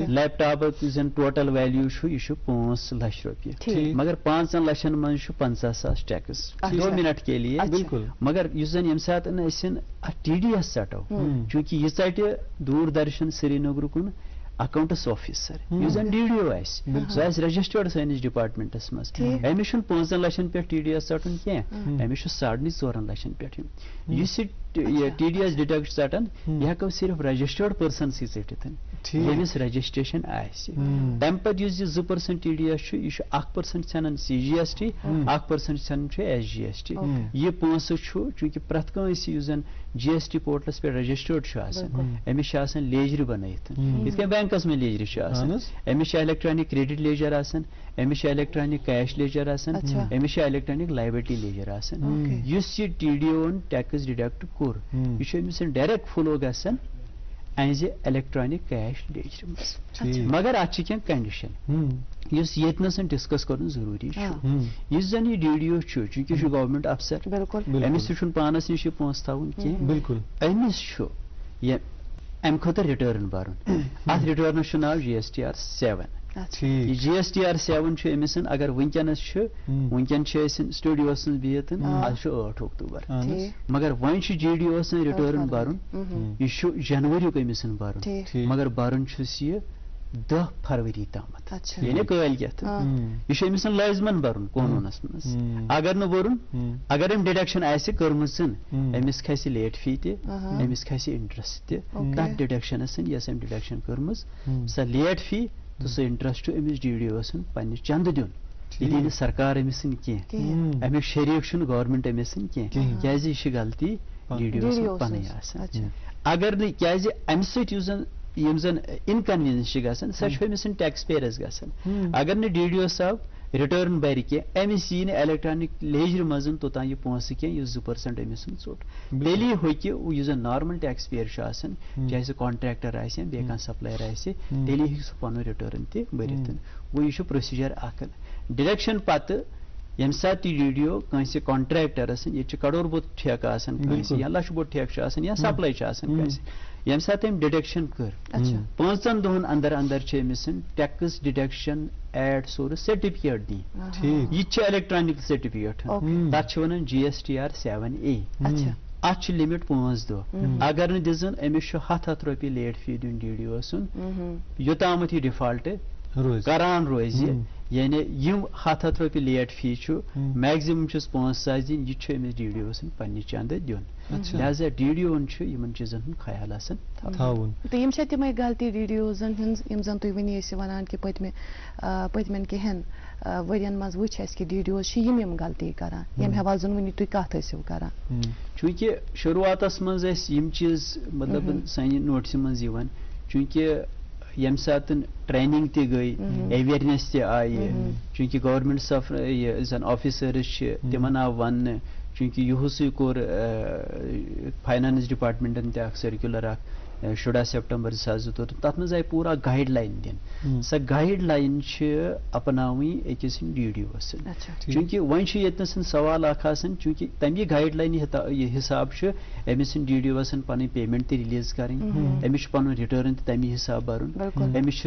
لیپ ٹاپُک یُس زن ٹوٹل ویلیو چھُ یہِ چھُ 5 لچھ رۄپیہِ مگر 5 لچھن منٛز چھُ 50,000 ٹیکس 2 منٹ کے لیے بالکل مگر یُس زن ییٚمہِ ساتہٕ أسۍ اتھ TDS ژٹو چونکہ یہِ ژٹہِ دوٗردرشن سرینگرُکُن اکاؤنٹس آفیسر یُس زن DDO آسہِ سُہ آسہِ رجسٹٲرڈ سٲنِس ڈپارٹمنٹس منٛز أمِس چھُنہٕ 5 لچھن پٮ۪ٹھ TDS ژٹُن کینٛہہ أمِس چھُ 4.5 لچھن پٮ۪ٹھ یُس یہِ TDS ڈِڈکٹ ژٹان یہِ ہٮ۪کو صرف رجسٹٲرڈ پٔرسنسٕے ژٔٹِتھ ییٚمِس رجسٹریشن آسہِ تمہِ پتہٕ یُس یہِ 2% TDS چھُ یہِ چھُ 1% ژھٮ۪نان CGST 1% ژھٮ۪نان چھُ SGST یہِ پونٛسہٕ چھُ چونکہ پرٛٮ۪تھ کٲنٛسہِ یُس زن GST پورٹلس پٮ۪ٹھ رجسٹٲرڈ چھُ آسان أمِس چھِ آسان لیجرِ بنٲیِتھ یِتھ کٔنۍ بینکس منٛز لیجرِ چھِ آسان أمِس چھِ الیکٹرانک کریڈٹ لیجر آسان أمِس چھِ الیکٹرانک کیش لیجر آسان أمِس چھِ الیکٹرانک لایبلٹی لیجر آسان یُس یہِ TDO ٹیکس ڈِڈکٹ کوٚر یہِ چھُ أمِس ڈایریکٹ فلو گژھان as a electronic cash ledger منٛز مگر اتھ چھِ کینٛہہ کنڈیشن یُس ییٚتنس ڈسکس کرُن ضروٗری چھُ یُس زن یہِ DDO چھُ چونکہ یہِ چھُ گورمنٹ افسر أمِس تہِ چھُنہٕ پانس نِش یہِ پونٛسہٕ تھاوُن کینٛہہ بالکل أمِس چھُ یہِ امہِ خٲطرٕ رِٹٲرٕن برُن اتھ رِٹٲرنس چھُ ناو GSTR 7 یہ GSTR 7 چھُ أمِس اگر وٕنکٮ۪نس چھُ وٕنکٮ۪ن چھِ أسۍ سٹوڈیوس منٛز بِہِتھ آز چھُ 8 اکتوبر مگر وۄنۍ چھُ GDO سٕنٛز رِٹٲرٕن برُن یہِ چھُ جنؤریُک أمِس برُن مگر برُن چھُس یہِ 10 فروری تامتھ یعنی کٲلکٮ۪تھ یہِ چھُ أمِس لٲزمن برُن قونوٗنس منٛز اگر نہٕ برُن اگر أمۍ ڈِڈکشن آسہِ کٔرمٕژ أمِس کھسہِ لیٹ فی تہِ أمِس کھسہِ انٹرسٹ تہِ تتھ ڈِڈکشنس یۄس أمۍ ڈِڈکشن کٔرمٕژ سۄ لیٹ فی تہٕ سُہ انٹرسٹ أمِس DDO پننہِ چندٕ دیُن یہِ دِی نہٕ سرکار أمِس کینٛہہ امیُک شریٖک چھُنہٕ گورمنٹ أمِس کینٛہہ کیازِ یہِ چھِ غلطی DDO پنٕنۍ آسان اگر نہٕ کیازِ امہِ سۭتۍ یُس زن یِم زن انکنوینس چھِ گژھان سۄ چھِ أمِس ٹیکس پییرس گژھان اگر نہٕ DDO صاحب رِٹٲرٕن برِ کینٛہہ أمِس یی نہٕ الیکٹرانک لیجرِ منٛز توٚتام یہِ پونٛسہٕ کینٛہہ یُس 2% أمِس ژوٚٹ تیٚلی ہیٚکہِ یُس زن نارمل ٹیکس پییر چھُ آسان چاہے سُہ کانٹریکٹر آسہِ یا بیٚیہِ کانٛہہ سپلایر آسہِ تیٚلی ہیٚکہِ سُہ پنُن رِٹٲرٕن تہِ بٔرِتھ گوٚو یہِ چھُ پروسیٖجر اکھ ڈِڈکشن پتہٕ ییٚمہِ ساتہٕ تہِ DDO کٲنٛسہِ کانٹریکٹرس ییٚتہِ چھُ کڑور بوٚد ٹھیکہٕ آسان کٲنٛسہِ یا لچھ بوٚد ٹھیکہٕ چھُ آسان یا سپلاے چھِ آسان کٲنٛسہِ ییٚمہِ ساتہٕ أمۍ ڈِڈکشن کٔر 5 دۄہن اندر چھِ أمِس tax deduction at source certificate دِنۍ یہِ تہِ چھِ الیکٹرانک سرٹِفکیٹ تتھ چھِ ونان GSTR 7A اتھ چھُ لِمِٹ 5 دۄہ اگر نہٕ دِژٕن أمِس چھُ 100 رۄپیہِ لیٹ فی دیُن DDO یوٚتامتھ یہِ ڈِفالٹ کران روزِ یعنی یِم 100 رۄپیہِ لیٹ فی چھُ میکزِمم چھُس 5,000 دِنۍ یہِ چھُ أمِس DDO پننہِ چندٕ دیُن لہذا DDO چھُ یِمن چیٖزن ہُنٛد خیال آسان تھاوُن تہٕ یِم چھےٚ تِمے غلطی DDOs ہٕنٛز یِم زن تُہۍ وٕنی ٲسِو ونان کہِ پٔتمٮ۪ن کینٛہن ؤرین منٛز وٕچھ اَسہِ کہِ DDOs چھِ یِم غلطی کران ییٚمہِ حوالہٕ زن وٕنی تُہۍ کتھ ٲسِو کران چونکہ شروعاتس منٛز ٲسۍ یِم چیٖز مطلب سانہِ نوٹسہِ منٛز یِوان چونکہ ییٚمہِ ساتہٕ ٹریننگ تہِ گٔے اویرنیس تہِ آیہِ چونکہ گورمنٹ یہِ زن آفیسٲرٕس چھِ تِمن آو وننہٕ چونکہ یُہُسٕے کوٚر فاینانس ڈپارٹمنٹن تہِ اکھ سٔرکیوٗلر اکھ 16 سپٹمبر 2014 تر مز آئی پورا گائیڈ لائن دن سا گائیڈ لائن اپناوی أکس ڈی ڈی او سن چونکہ ون یتنس سوال اخ آسان چونکہ تمہ گائیڈ لائن حساب امس ڈی ڈی او پن پیمنٹ تہ ریلیز کریں امس پن ریٹرن تمہ حساب برن امس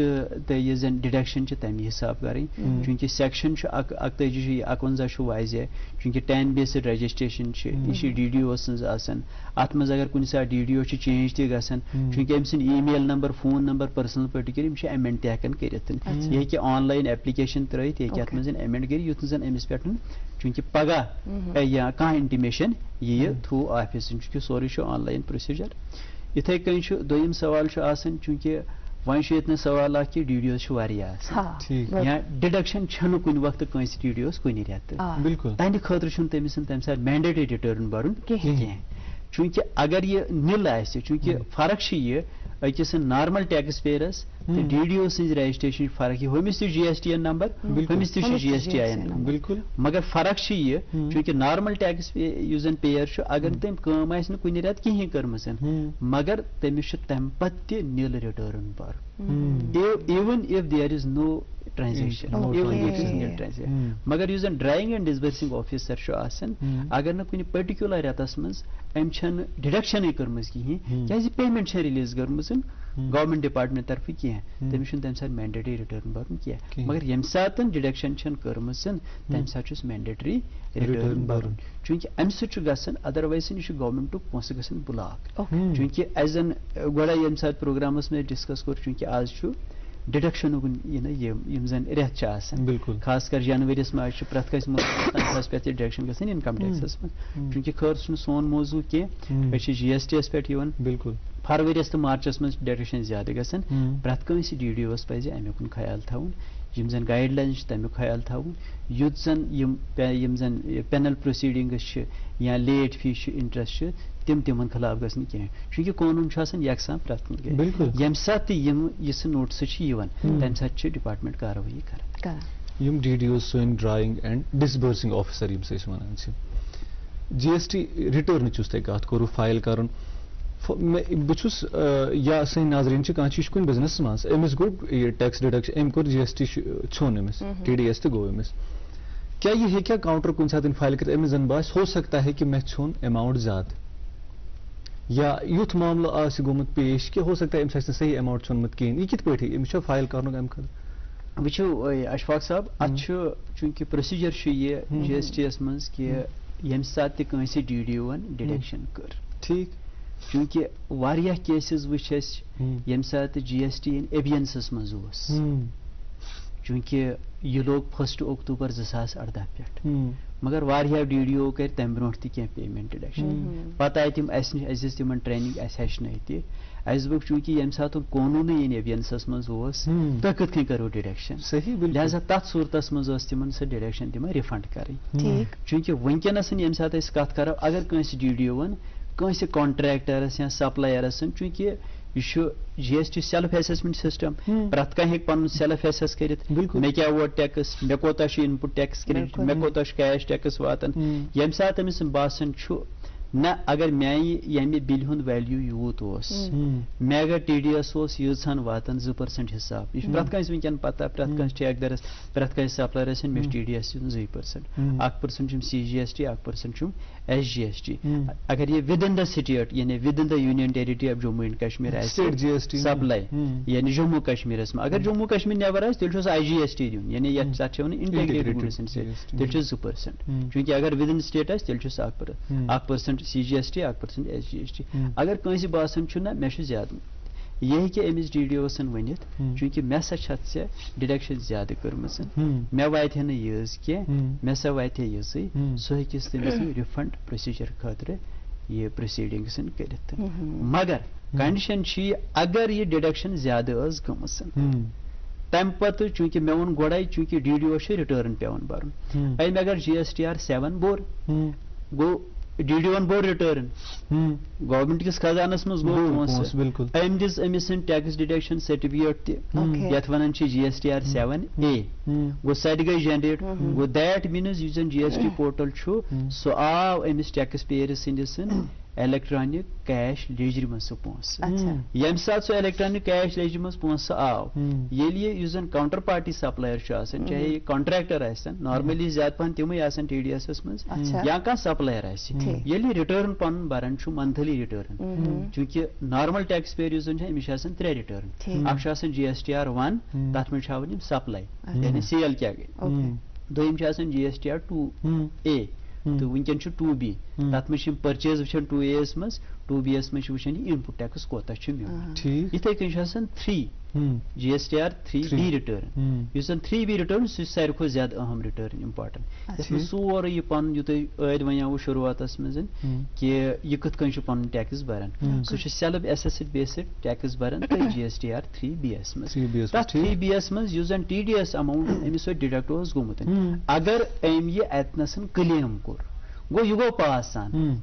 یہ زن ڈڈکشن تمہ حساب کریں چونکہ سیکشن 51 واضح چونکہ 10 بیسڈ رجسٹریشن یہ ڈی ڈی او سن ات مز اگر کن سات ڈی ڈی او چینج تہ گھن چونکہ ام سن ای میل نمبر فون نمبر پرسنل پٲٹھۍ کٔرِتھ یِم ایمینڈ تہِ ہٮ۪کان کٔرِتھ یہِ ہیٚکہِ آن لاین ایپلِکیشن ترٲیِتھ یہِ ہیٚکہِ اتھ منٛز ایمینڈ کٔرِتھ یُتھ نہٕ زن أمِس پٮ۪ٹھ چونکہ پگہہ یا کانٛہہ انٹِمیشن یہِ تھروٗ آفِس چونکہ سورُے چھُ آن لاین پروسیجر یِتھٕے کٔنۍ چھُ دوٚیِم سوال چھُ آسان چونکہ وۄنۍ چھُ ییٚتہِ سوال اکھ کہِ ڈی ڈی اوز چھِ واریاہ آسان یا ڈِڈکشن چھنہٕ کُنہِ وقتہٕ کٲنٛسہِ ڈی ڈی اوز کُنہِ رٮ۪تہٕ بالکل تہنٛدِ خٲطرٕ چھُنہٕ تٔمِس تمہِ ساتہٕ مینڈیٹری رِٹٲرٕن برُن کینٛہہ چونکہ اگر یہ نل آسہِ چونکہ فرق چھِ یہ أکِس نارمل ٹیکس پیرس تو ڈی ڈی او سٕنٛز رجسٹریشن فرق یہ ہُمِس تہِ جی ایس ٹی این نمبر ہُمِس تہِ چھُ جی ایس ٹی آی این نمبر بالکل مگر فرق چھِ یہ چونکہ نارمل ٹیکس یُس زن پییر چھُ اگر تٔمۍ کٲم آسہِ نہٕ کُنہِ رٮ۪تہٕ کِہیٖنۍ کٔرمٕژ مگر تٔمِس چھُ تمہِ پتہٕ تہِ نِل رِٹٲرٕن برُن even if there is no transaction مگر یُس زن ڈرایِنگ اینڈ ڈسبرسنگ آفیسر چھُ آسان اگر نہٕ کُنہِ پٔرٹِکیوٗلر رٮ۪تس منٛز أمۍ چھنہٕ ڈِڈکشنٕے کٔرمٕژ کِہیٖنۍ کیازِ پیمنٹ چھےٚ رِلیٖز کٔرمٕژ گورمنٹ ڈپارٹمنٹ طرفہٕ کینٛہہ تٔمِس چھُنہٕ تمہِ ساتہٕ مینڈیٹری رِٹٲرٕن برُن کینٛہہ مگر ییٚمہِ ساتہٕ ڈِڈکشن چھنہٕ کٔرمٕژ تمہِ ساتہٕ چھُس مینڈیٹری رِٹٲرٕن برُن چونکہ امہِ سۭتۍ چھُ گژھان ادروایز یہِ چھُ گورمنٹُک پونٛسہٕ گژھان بلاک چونکہ اسہِ زن گۄڈے ییٚمہِ ساتہٕ پروگرامس منٛز ڈسکس کوٚر چونکہ آز چھُ ڈِڈکشنُک یِم زن رٮ۪تھ چھِ آسان بالکل خاص کر جنؤریَس منٛز چھُ پرٛٮ۪تھ کٲنٛسہِ تنخواہس پٮ۪ٹھ تہِ ڈِڈکشن گژھان انکم ٹیکسس منٛز چونکہ خٲر سُہ چھُنہٕ سون موضوع کینٛہہ أسۍ چھِ جی ایس ٹی یس پٮ۪ٹھ یِوان بالکل فروریَس تہٕ مارچس منٛز چھِ ڈِڈکشن زیادٕ گژھان پرٛٮ۪تھ کٲنٛسہِ ڈی ڈی اوس پزِ امیُک خیال تھاوُن یِم زن گایڈ لاینز چھِ تمیُک خیال تھاوُن یُتھ زن یِم زن پینل پروسیڈنگز چھِ یا لیٹ فیٖس چھِ انٹرسٹ چھِ تمن خلاف گژھِ نہٕ کینٛہہ چونکہ قونوٗن چھُ آسان یکساں پرٛٮ۪تھ کُنہِ جایہِ بالکل ییٚمہِ ساتہٕ تہِ یہِ سُہ نوٹسہٕ چھِ یِوان تمہِ ساتہٕ چھِ ڈپارٹمنٹ کاروٲیی کران یِم ڈی ڈی او سٲنۍ ڈرایِنگ اینڈ ڈسبرسنگ آفیسر ییٚمِس أسۍ وَنان چھِ جی ایس ٹی رِٹٲرنٕچ یُس تۄہہِ کتھ کوٚروٕ فایل کرُن بہٕ چھُس یا سٲنۍ ناظریٖن چھِ کانٛہہ چھُ کُنہِ بِزنس منٛز أمِس گوٚو یہِ ٹیکس ڈِڈکشن أمۍ کوٚر جی ایس ٹی ژھیوٚن أمِس ٹی ڈی ایس تہِ گوٚو أمِس کیٛاہ یہِ ہیٚکیٛاہ کاوُنٹر کُنہِ ساتہٕ فایل کٔرِتھ أمِس زن باسہِ ہو سکتا ہے کہ مےٚ ژھیوٚن ایماوُنٹ زیادٕ یا یُتھ معاملہٕ آسہِ گوٚمُت پیش کہ ہو سکتا ہے أمِس آسہِ نہٕ صحیح ایماوُنٹ ژھیوٚنمُت کِہیٖنۍ یہِ کِتھ پٲٹھۍ أمِس چھا فایل کرنُک اَمہِ خٲطرٕ وٕچھو اشفاق صاحب اتھ چھُ چونکہ پروسیجر چھُ یہِ جی ایس ٹی یس منٛز کہِ ییٚمہِ ساتہٕ تہِ کٲنٛسہِ ڈی ڈی اوَن ڈِڈکشن کٔر ٹھیٖک چونکہ واریاہ کیسز وٕچھ اسہِ ییٚمہِ ساتہٕ جی ایس ٹی ایبینسس منٛز اوس چونکہ یہ لوگ 1 اکتوبر 2018 پٮ۪ٹھ مگر واریاہ ڈی ڈی او کر تمہِ برونٛٹھ تہِ کینٛہہ پیمنٹ ڈِڈکشن پتہٕ آیہِ تِم اسہِ نِش اسہِ دِژ تِمن ٹریننگ اسہِ ہیٚچھنٲے تہِ اسہِ دوٚپ چونکہ ییٚمہِ ساتہٕ قونوٗنٕے ییٚلہِ ایبینسس منٛز اوس تُہۍ کِتھ کٔنۍ کرو ڈِڈکشن لہذا تتھ صوٗرتس منٛز ٲس تِمن سۄ ڈِڈکشن تِمن رِفنڈ کرٕنۍ چونکہ وٕنکیٚنس ییٚمہِ ساتہٕ أسۍ کتھ کرو اگر کٲنٛسہِ ڈی ڈی اوَن کٲنٛسہِ کانٹریکٹرس یا سپلایرس چونکہ یہ چھُ جی ایس ٹی سیلف ایسیسمنٹ سسٹم پرٛٮ۪تھ کانٛہہ ہیٚکہِ پنُن سیلف ایسیس کٔرِتھ مےٚ کیٛاہ ووت ٹیکس مےٚ کوتاہ چھُ انپُٹ ٹیکس کریڈٹ مےٚ کوتاہ چھُ کیش ٹیکس واتان ییٚمہِ ساتہٕ أمِس باسان چھُ نہ اگر میانہِ ییٚمہِ بِلہِ ہُنٛد ویلیوٗ یوٗت اوس مےٚ اگر ٹی ڈی ایس اوس ییٖژہن واتان 2% حساب یہِ چھُ پرٛٮ۪تھ کٲنٛسہِ وٕنکیٚن پتہ پرٛٮ۪تھ کٲنٛسہِ ٹھیکدرس پرٛٮ۪تھ کٲنٛسہِ سپلایرس مےٚ چھُ ٹی ڈی ایس دیُن 2% 1% چھُم سی جی ایس ٹی 1% چھُم ایس جی ایس ٹی اگر یہِ وِدن دا سٹیٹ یعنی within the union territory of Jammu and Kashmir آسہِ سپلاے یعنی جموں کشمیرس منٛز اگر جموں کشمیر نٮ۪بر آسہِ تیٚلہِ چھُس آی جی ایس ٹی دیُن یعنی یتھ چھِ ونان انٹیگریٹڈ گوڈس اینڈ سٔروِسز تیٚلہِ چھُس 2% چونکہ اگر ودن سٹیٹ آسہِ تیٚلہِ چھُس 1% C G S T 1% S G S T اگر کٲنٛسہِ باسان چھُ نہ مےٚ چھُ زیادٕ یہِ ہیٚکہِ أمِس ڈی ڈی اوسن ؤنِتھ چونکہ مےٚ سا چھتھ ژےٚ ڈِڈکشن زیادٕ کٔرمٕژ مےٚ واتہِ نہٕ یۭژ کینٛہہ مےٚ سا واتہِ ہے یِژٕے سُہ ہیٚکِس تٔمِس رِفنڈ پروسیجر خٲطرٕ یہ پروسیڈنگس کٔرِتھ مگر کنڈیشن چھِ یہِ اگر یہِ ڈِڈکشن زیادٕ ٲس گٔمٕژ تمہِ پتہٕ چونکہ مےٚ ووٚن گۄڈے چونکہ ڈی ڈی او چھُ رِٹٲرٕن پیٚوان برُن أمۍ اگر جی ایس ٹی آر 7 بوٚر گوٚو ڈی ڈی اوَن بوٚر رِٹٲرٕن گورمنٹ کِس خزانس منٛز گوٚو پونٛسہٕ بالکل أمۍ دِژ أمِس ٹیکس ڈِڈکشن سرٹِفکیٹ تہِ یتھ ونان چھِ جی ایس ٹی آر 7A گوٚو سۄ تہِ گٔے جنریٹ گوٚو دیٹ میٖنٕز یُس زن جی ایس ٹی پورٹل چھُ سُہ آو أمِس ٹیکس پییر سٕنٛدِس electronic cash لیجرِ منٛز سُہ پونٛسہٕ ییٚمہِ ساتہٕ سُہ electronic cash لیجرِ منٛز پونٛسہٕ آو ییٚلہِ یہِ یُس زن کاونٹر پارٹی سپلایر چھُ آسان چاہے یہِ کانٹریکٹر آسن نارملی زیادٕ پہن تِمے آسان ٹی ڈی ایسس منٛز یا کانٛہہ سپلایر آسہِ ییٚلہِ یہِ رِٹٲرٕن پنُن بران چھُ منتھلی رِٹٲرٕن چوٗنکہِ نارمل ٹیکس پییر یُس زن چھُ أمِس چھِ آسان 3 رِٹٲرٕن اکھ چھُ آسان GSTR 1 تتھ منٛز چھِ ہاوان یِم سپلاے یعنی سیل کیاہ گٔے دوٚیِم چھُ آسان GSTR 2A تہٕ وٕنکٮ۪ن چھُ 2B تتھ منٛز چھِ یِم پرچیز وٕچھان 2A یس منٛز 2B یس منٛز چھِ وٕچھان یہِ اِنپُٹ ٹیکس کوتاہ چھُ میون یِتھے کٔنۍ چھُ آسان 3 GSTR 3B رِٹٲرٕن یُس زن 3B رِٹٲرٕن سُہ چھُ ساروی کھۄتہٕ زیادٕ اہم رِٹٲرٕن امپارٹنٹ یتھ منٛز سورُے یہِ پنُن یہِ تۄہہِ ٲدۍ وَنیاوُ شروعاتس منٛز کہِ یہِ کِتھ کٔنۍ چھُ پنُن ٹیکس بران سُہ چھُ سیلف ایسیسڈ بیسڈ ٹیکس بران تہٕ GSTR 3B یس منٛز تتھ 3B یس منٛز یُس زن TDS اماونٹ أمِس سۭتۍ ڈِڈکٹ اوس گوٚمُت اگر أمۍ یہِ اتنَسن کلیم کوٚر گوٚو یہِ گوٚو پاس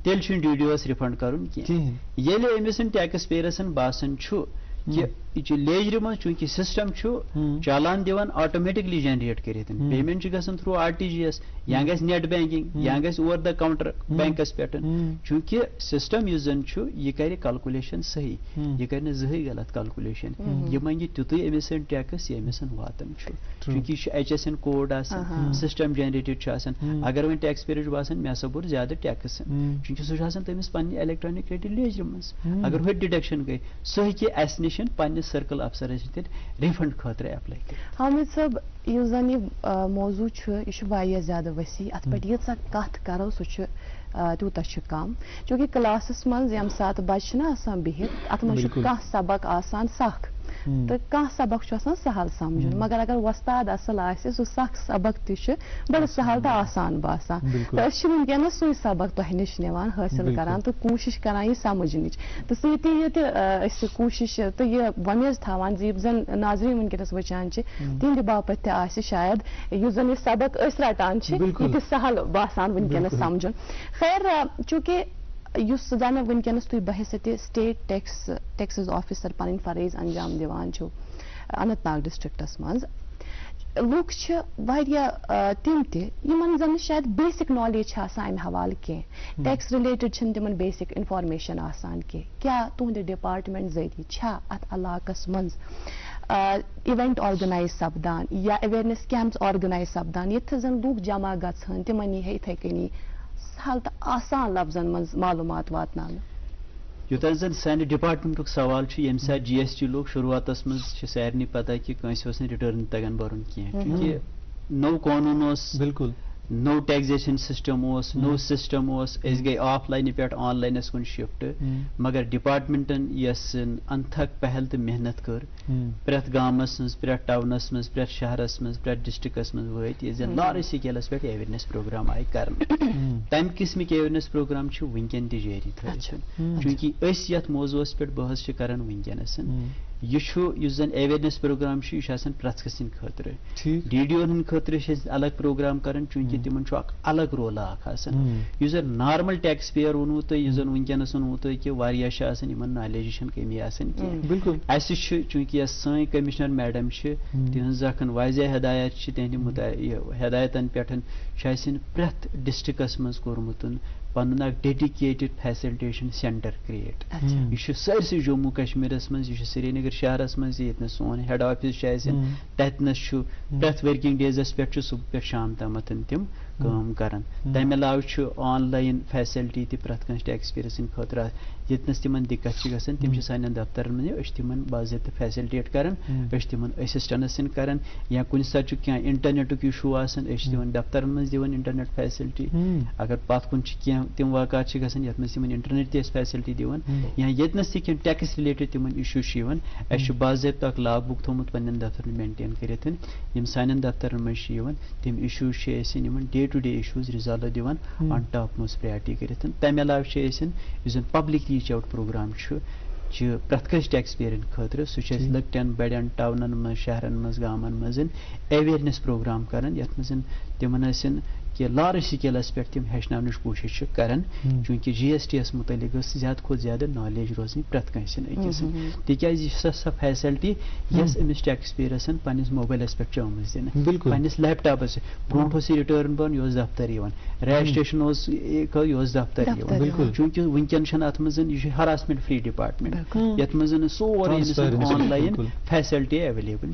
تیٚلہِ چھُنہٕ DDOس رِفنڈ کرُن کینٛہہ ییٚلہِ أمِس ٹیکس پییرسن باسان چھُ کہ یہ لیجرِ منٛز چوٗنٛکہِ سسٹم چھُ چالان دِوان آٹومیٹکلی جنریٹ کٔرِتھ پیمنٹ چھِ گژھان تھروٗ RTGS یا گژھِ نیٹ بینکنگ یا گژھِ اوور د کاونٹر بینکس پٮ۪ٹھ چوٗنٛکہِ سسٹم یُس زن چھُ یہِ کرِ کلکولیشن صحیح یہِ کرِ نہٕ زٕہٕنۍ غلط کلکولیشن یہِ منگہِ تیُتُے أمِس ٹیکس یہِ أمِس واتان چھُ چوٗنٛکہِ یہِ چھُ HSN کوڈ آسان سسٹم جنریٹڈ چھُ آسان اگر وۄنۍ ٹیکس پییر چھُ باسان مےٚ ہسا بوٚر زیادٕ ٹیکس چوٗنٛکہِ سُہ چھُ آسان تٔمِس پننہِ الیکٹرانِک ریٹہِ لیجرِ منٛز اگر ہوٚتہِ ڈِڈکشن گٔے سُہ ہیٚکہِ اسہِ نِش پننِس سرکل افسرس ریفنڈ خٲطرٕ ایپلاے کٔرِتھ حامد صٲب یُس زن یہِ موضوع چھُ یہِ چھُ واریاہ زیادٕ ؤسیع اتھ پٮ۪ٹھ ییٖژاہ کتھ کرو سُہ چھُ تیوٗتاہ چھُ کم چوٗنٛکہِ کلاسس منٛز ییٚمہِ ساتہٕ بچہِ چھُنہ آسان بِہِتھ اتھ منٛز چھُ کانٛہہ سبق آسان سکھ تہٕ کانٛہہ سبق چھُ آسان سہل سمجھُن مگر اگر وۄستاد اصل آسہِ سُہ سکھ سبق تہِ چھُ بڑٕ سہل تہٕ آسان باسان تہٕ أسۍ چھِ وٕنکٮ۪نس سُے سبق تۄہہِ نِش نِوان حٲصِل کران تہٕ کوٗشش کران یہِ سمجھنٕچ تہٕ سۭتی یہِ تہِ أسۍ کوٗشش تہٕ یہِ وۄمید تھاوان زِ یِم زن ناظریٖن وٕنکٮ۪نس وٕچھان چھِ تِہنٛدِ باپتھ تہِ آسہِ شاید یُس زن یہِ سبق أسۍ رٹان چھِ یہِ تہِ سہل باسان وٕنکٮ۪نس سمجھُن خیر چوٗنٛکہِ یُس زن وٕنکٮ۪نس تُہۍ بحثیتہِ سٹیٹ ٹیکسز آفیسر پنٕنۍ فرٲیض انجام دِوان چھِو اننت ناگ ڈسٹرکٹس منٛز لُکھ چھِ واریاہ تِم تہِ یِمن زن شاید بیسِک نالیج چھِ آسان امہِ حوالہٕ کینٛہہ ٹیکس رِلیٹڈ چھِنہٕ تِمن بیسِک انفارمیشن آسان کینٛہہ کیاہ تُہنٛدِ ڈپارٹمنٹ ذٔریعہٕ چھا اتھ علاقس منٛز ایونٹ آرگنایز سپدان یا اویرنیس کیمپس آرگنایز سپدان ییٚتہِ زن لُکھ جمع گژھن تِمن یی ہے یِتھے کٔنی سہل تہٕ آسان لفظن منٛز معلوٗمات واتناونہٕ یوٚتانۍ زن سانہِ ڈپارٹمنٹُک سوال چھُ ییٚمہِ ساتہٕ GST لوگ شروعاتس منٛز چھِ سارنٕے پتہ کہِ کٲنٛسہِ اوس نہٕ رِٹٲرٕن تگان برُن کینٛہہ چوٗنٛکہِ نوٚو قونوٗن اوس بِلکُل نوٚو ٹیکزیشن سسٹم اوس نوٚو سسٹم اوس أسۍ گٔے آف لاینہِ پٮ۪ٹھ آن لاینس کُن شِفٹ مگر ڈپارٹمنٹن یۄس انتھک پہل تہٕ محنت کٔر پرٛٮ۪تھ گامس منٛز پرٛٮ۪تھ ٹاونس منٛز پرٛٮ۪تھ شہرس منٛز پرٛٮ۪تھ ڈسٹرکس منٛز وٲتۍ ییٚتہِ زن لارٕج سکیلس پٮ۪ٹھ ایویرنیس پروگرام آیہِ کرنہٕ تمہِ قٕسمٕکۍ ایویرنیس پروگرام چھِ وٕنکٮ۪ن تہِ جٲری تھٲوِتھ چوٗنٛکہِ أسۍ یتھ موضوعس پٮ۪ٹھ بحث چھِ کران وٕنکٮ۪نس یہِ چھُ یُس زن ایویرنیس پروگرام چھُ یہِ چھُ آسان پرٛٮ۪تھ کٲنٛسہِ ہٕنٛدِ خٲطرٕ DDO ہٕنٛدِ خٲطرٕ چھِ أسۍ الگ پروگرام کران چوٗنٛکہِ تِمن چھُ اکھ الگ رولا اکھ آسان یُس زن نارمل ٹیکس پییر ووٚنوُ تۄہہِ یُس زن وٕنکٮ۪نس ووٚنوُ تۄہہِ کہِ واریاہ چھِ آسان یِمن نالیجہِ چھنہٕ کٔمی آسان کینٛہہ بِلکُل اسہِ چھُ چوٗنٛکہِ یۄس سٲنۍ کٔمِشنر میڈم چھِ تِہنٛز اکھ واضح ہدایت چھِ تِہنٛدِ ہدایتن پٮ۪ٹھ چھُ اسہِ پرٛٮ۪تھ ڈسٹرکس منٛز کوٚرمُت پنُن اکھ ڈیڈِکیٹِڈ فیسلٹیشن سینٹر کریٹ یہِ چھُ سٲرسٕے جموں کشمیٖرس منٛز یہِ چھُ سرینگر شہرس منٛز ییٚتہِ نس سون ہیڈ آفِس چھُ اسہِ تتہِ چھُ پرٛٮ۪تھ ؤرکِنگ ڈیزس پٮ۪ٹھ چھُ صبح پٮ۪ٹھ شام تامتھ تِم کٲم کران تمہِ علاوٕ چھُ آن لاین فیسلٹی تہِ پرٛٮ۪تھ کٲنٛسہِ ٹیکس پییر سٕنٛدِ خٲطرٕ ییٚتہِ نس تِمن دِقت چھِ گژھان تِم چھِ سانٮ۪ن دفترن منٛز أسۍ چھِ تِمن باضٲبطہٕ فیسلٹیٹ کران أسۍ چھِ تِمن أسسٹنس کران یا کُنہِ ساتہٕ چھُ کینٛہہ انٹرنیٹُک اِشوٗ آسان أسۍ چھِ تِمن دفترن منٛز دِوان انٹرنیٹ فیسلٹی اگر پتھ کُن چھِ کینٛہہ تِم واقعات چھِ گژھان یتھ منٛز تِمن انٹرنیٹ تہِ أسۍ فیسلٹی دِوان یا ییٚتہِ نس تہِ کینٛہہ ٹیکس رِلیٹڈ تِمن اِشوٗ چھِ یِوان اسہِ چھُ باضٲبطہٕ اکھ لاگ بُک تھوٚومُت پننٮ۪ن دفترن مینٹین کٔرِتھ یِم سانٮ۪ن دفترن منٛز چھِ یِوان تِم اِشوٗز چھِ أسۍ یِمن ڈے ٹُو ڈے اِشوٗز رِزالو دِوان آن ٹاپ موسٹ پریارٹی کٔرِتھ تمہِ علاوٕ چھِ أسۍ یُس زن پبلک ریٖچ آوُٹ پروگرام چھُ پرٛٮ۪تھ کٲنٛسہِ ٹیکس پییرن خٲطرٕ سُہ چھُ أسۍ لۄکٹٮ۪ن بڑٮ۪ن ٹاونن منٛز شہرن منٛز گامن منٛز ایویرنیس پروگرام کران یتھ منٛز تِمن ٲسِن کہ لارج سکیلس پہ تم ہیچناونچ کوشش کران چونکہ جی ایس ٹی ایس متعلق زیادہ کھت زیادہ نالج روزنی پریت کنسن اکس تکیازِ سہ فیسلٹی یس امس ٹیکس پیئرسن پنس موبائلس پہ آمت دن پنس لیپ ٹاپس برو ریٹرن بن یہ دفتر رجسٹریشن یہ دفتر چونکہ ونکین ات مز یہ ہراسمنٹ فری ڈپارٹمنٹ یت مز سورے آن لائن فیسلٹی ایویلیبل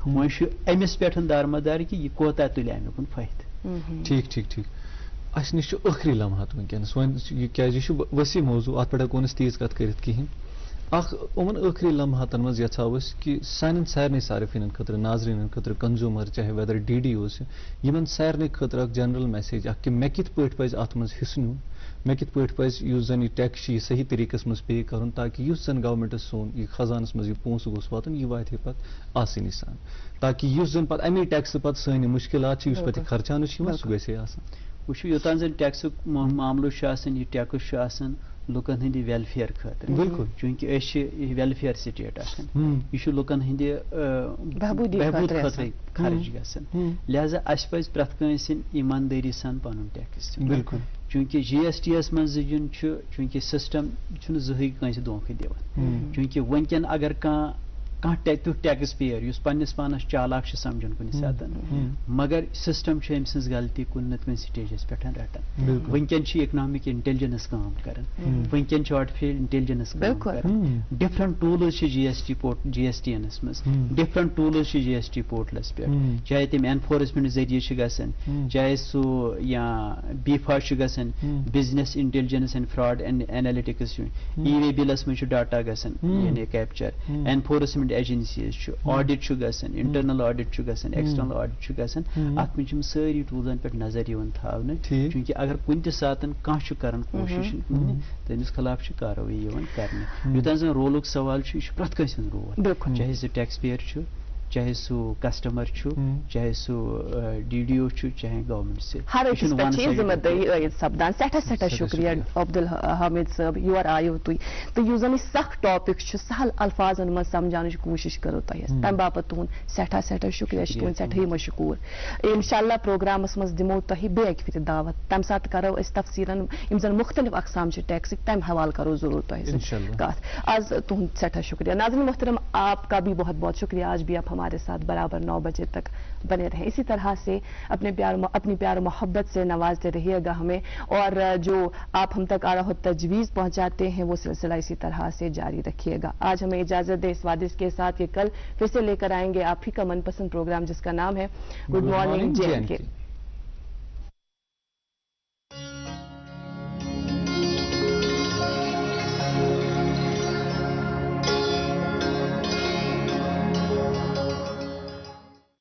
وۄنۍ چھُ أمِس پٮ۪ٹھ دارمدار کہ یہ کوتاہ تُلہِ اَمہِ کُن فٲیدٕ ٹھیک ٹھیک ٹھیک اس نش ٲخری لمحات ونکس یہ وسیع موضوع ات پہ ہیکو تیز کت کرت کہین ان ٲخری لمحاتن مز یژھو اس کہ سان سارے صارفین خطر ناظرین خطر کنزیومر چاہے ویدر ڈی ڈی اوس یمن سارے خطر اخ جنرل میسیج اخ کہ مے کت پٲٹھۍ پزِ ات مز حصہٕ نیُن مے کت پٲٹھۍ پزِ یُس زن یہ ٹیکس یہ صحیح طریقس مز پے کرُن تاکہ یُس زن گورمنٹس سون یہ خزانس مز یہ پونسہٕ گوٚژھ واتُن یہ واتہِ ہے پتہٕ آسٲنی سان تاکہ یُس زن پتہٕ امی ٹیکسہٕ پتہٕ سٲنۍ مشکلات چھِ یُس پتہٕ خرچانہٕ چھِ یِوان سُہ گژھِ ہے آسان وٕچھو یوٚتام زن ٹیکسُک معاملہٕ چھُ آسان یہ ٹیکس چھُ آسان لُکن ہٕنٛدِ ویلفیر خٲطرٕ بالکل چوٗنٛکہِ أسۍ چھِ ویلفیر سٹیٹ آسان یہ چھُ لُکن ہٕنٛدِ بہبوٗد خٲطرٕ خرچ گژھان لہذا اسہِ پزِ پرٛٮ۪تھ کٲنٛسہِ ایٖماندٲری سان پنُن ٹیکس دیُن بالکل چوٗنٛکہِ جی ایس ٹی یس منٛز یُن چھُ چوٗنٛکہِ سسٹم چھُنہٕ زٕہٕنۍ کٲنٛسہِ دھوکہٕ دِوان چوٗنٛکہِ وٕنکٮ۪ن اگر کانٛہہ تیُتھ ٹیکس پییر یُس پننس پانس چالاک چھُ سمجھان کُنہِ ساتہٕ مگر سسٹم چھُ أمۍ سٕنٛز غلطی کُنہِ نتہٕ کُنہِ سٹیجس پٮ۪ٹھ رٹان وٕنکٮ۪ن چھِ اکنامک انٹیلجنس کٲم کران وٕنکٮ۪ن چھِ آرٹفیشل انٹیلجنس کٲم کران ڈفرنٹ ٹولز چھِ جی ایس ٹی اینس منٛز ڈفرنٹ ٹولز چھِ جی ایس ٹی پورٹلس پٮ۪ٹھ چاہے تِم انفورسمنٹ ذٔریعہٕ چھِ گژھان چاہے سُہ یا بیفا چھُ گژھان business intelligence and fraud analytics چھُ ای وے بلس منٛز چھُ ڈاٹا گژھان یعنی کیپچر انفورسمنٹ ایجنسیز آڈٹ چھُ گژھان انٹرنل آڈٹ چھُ گژھان ایکسٹرنل آڈٹ چھُ گژھان اتھ منٛز چھِ یِم سٲری ٹوٗلزن پٮ۪ٹھ نظر یِوان تھاونہٕ چوٗنٛکہِ اگر کُنہِ تہِ ساتہٕ کانٛہہ چھُ کران کوٗشش تٔمِس خلاف چھِ کاروٲیی یِوان کرنہٕ یوٚتام زن رولُک سوال چھُ یہِ چھُ پرٛٮ۪تھ کٲنٛسہِ ہُنٛد رول چاہے سُہ ٹیکس پییر چھُ چاہے سُہ کسٹمر چھُ چاہے سُہ ڈی ڈی او چھُ چاہے گورمنٹ سے ہر أکِس پٮ۪ٹھ چھِ ذمہٕ دٲری عٲید سپدان سٮ۪ٹھاہ شُکریہ عبدالحامد صٲب یور آیو تُہۍ تہٕ یُس زن یہِ سخ ٹاپک چھُ سہل الفاظن منٛز سمجھاونٕچ کوٗشش کٔرٕو تۄہہِ تمہِ باپتھ تُہُنٛد سٮ۪ٹھاہ شُکریہ چھِ تُہُنٛد سٮ۪ٹھاہٕے مشکوٗر انشاءاللہ پروگرامس منٛز دِمو تۄہہِ بیٚیہِ اکہِ پھِرِ دعوت تمہِ ساتہٕ کرو أسۍ تفصیٖلن یِم زن مختلف اقسام چھِ ٹیکسٕکۍ تمہِ حوالہٕ کرو ضروٗر تۄہہِ سۭتۍ کتھ آز تُہُنٛد سٮ۪ٹھاہ شُکریہ ناظرین محترم آپ کا بھی بہت بہت شکریہ آج بھی آپ ہمارے ساتھ برابر 9 بجے تک بنے رہیں اسی طرح سے اپنی پیار و محبت سے نوازتے رہیے گا ہمیں اور جو آپ ہم تک آ رہا تجویز پہنچاتے ہیں وہ سلسلہ اسی طرح سے جاری رکھیے گا آج ہمیں اجازت دے اس وعدے کے ساتھ کہ کل پھر سے لے کر آئیں گے آپ ہی کا من پسند پروگرام جس کا نام ہے گڈ مارننگ جے این کے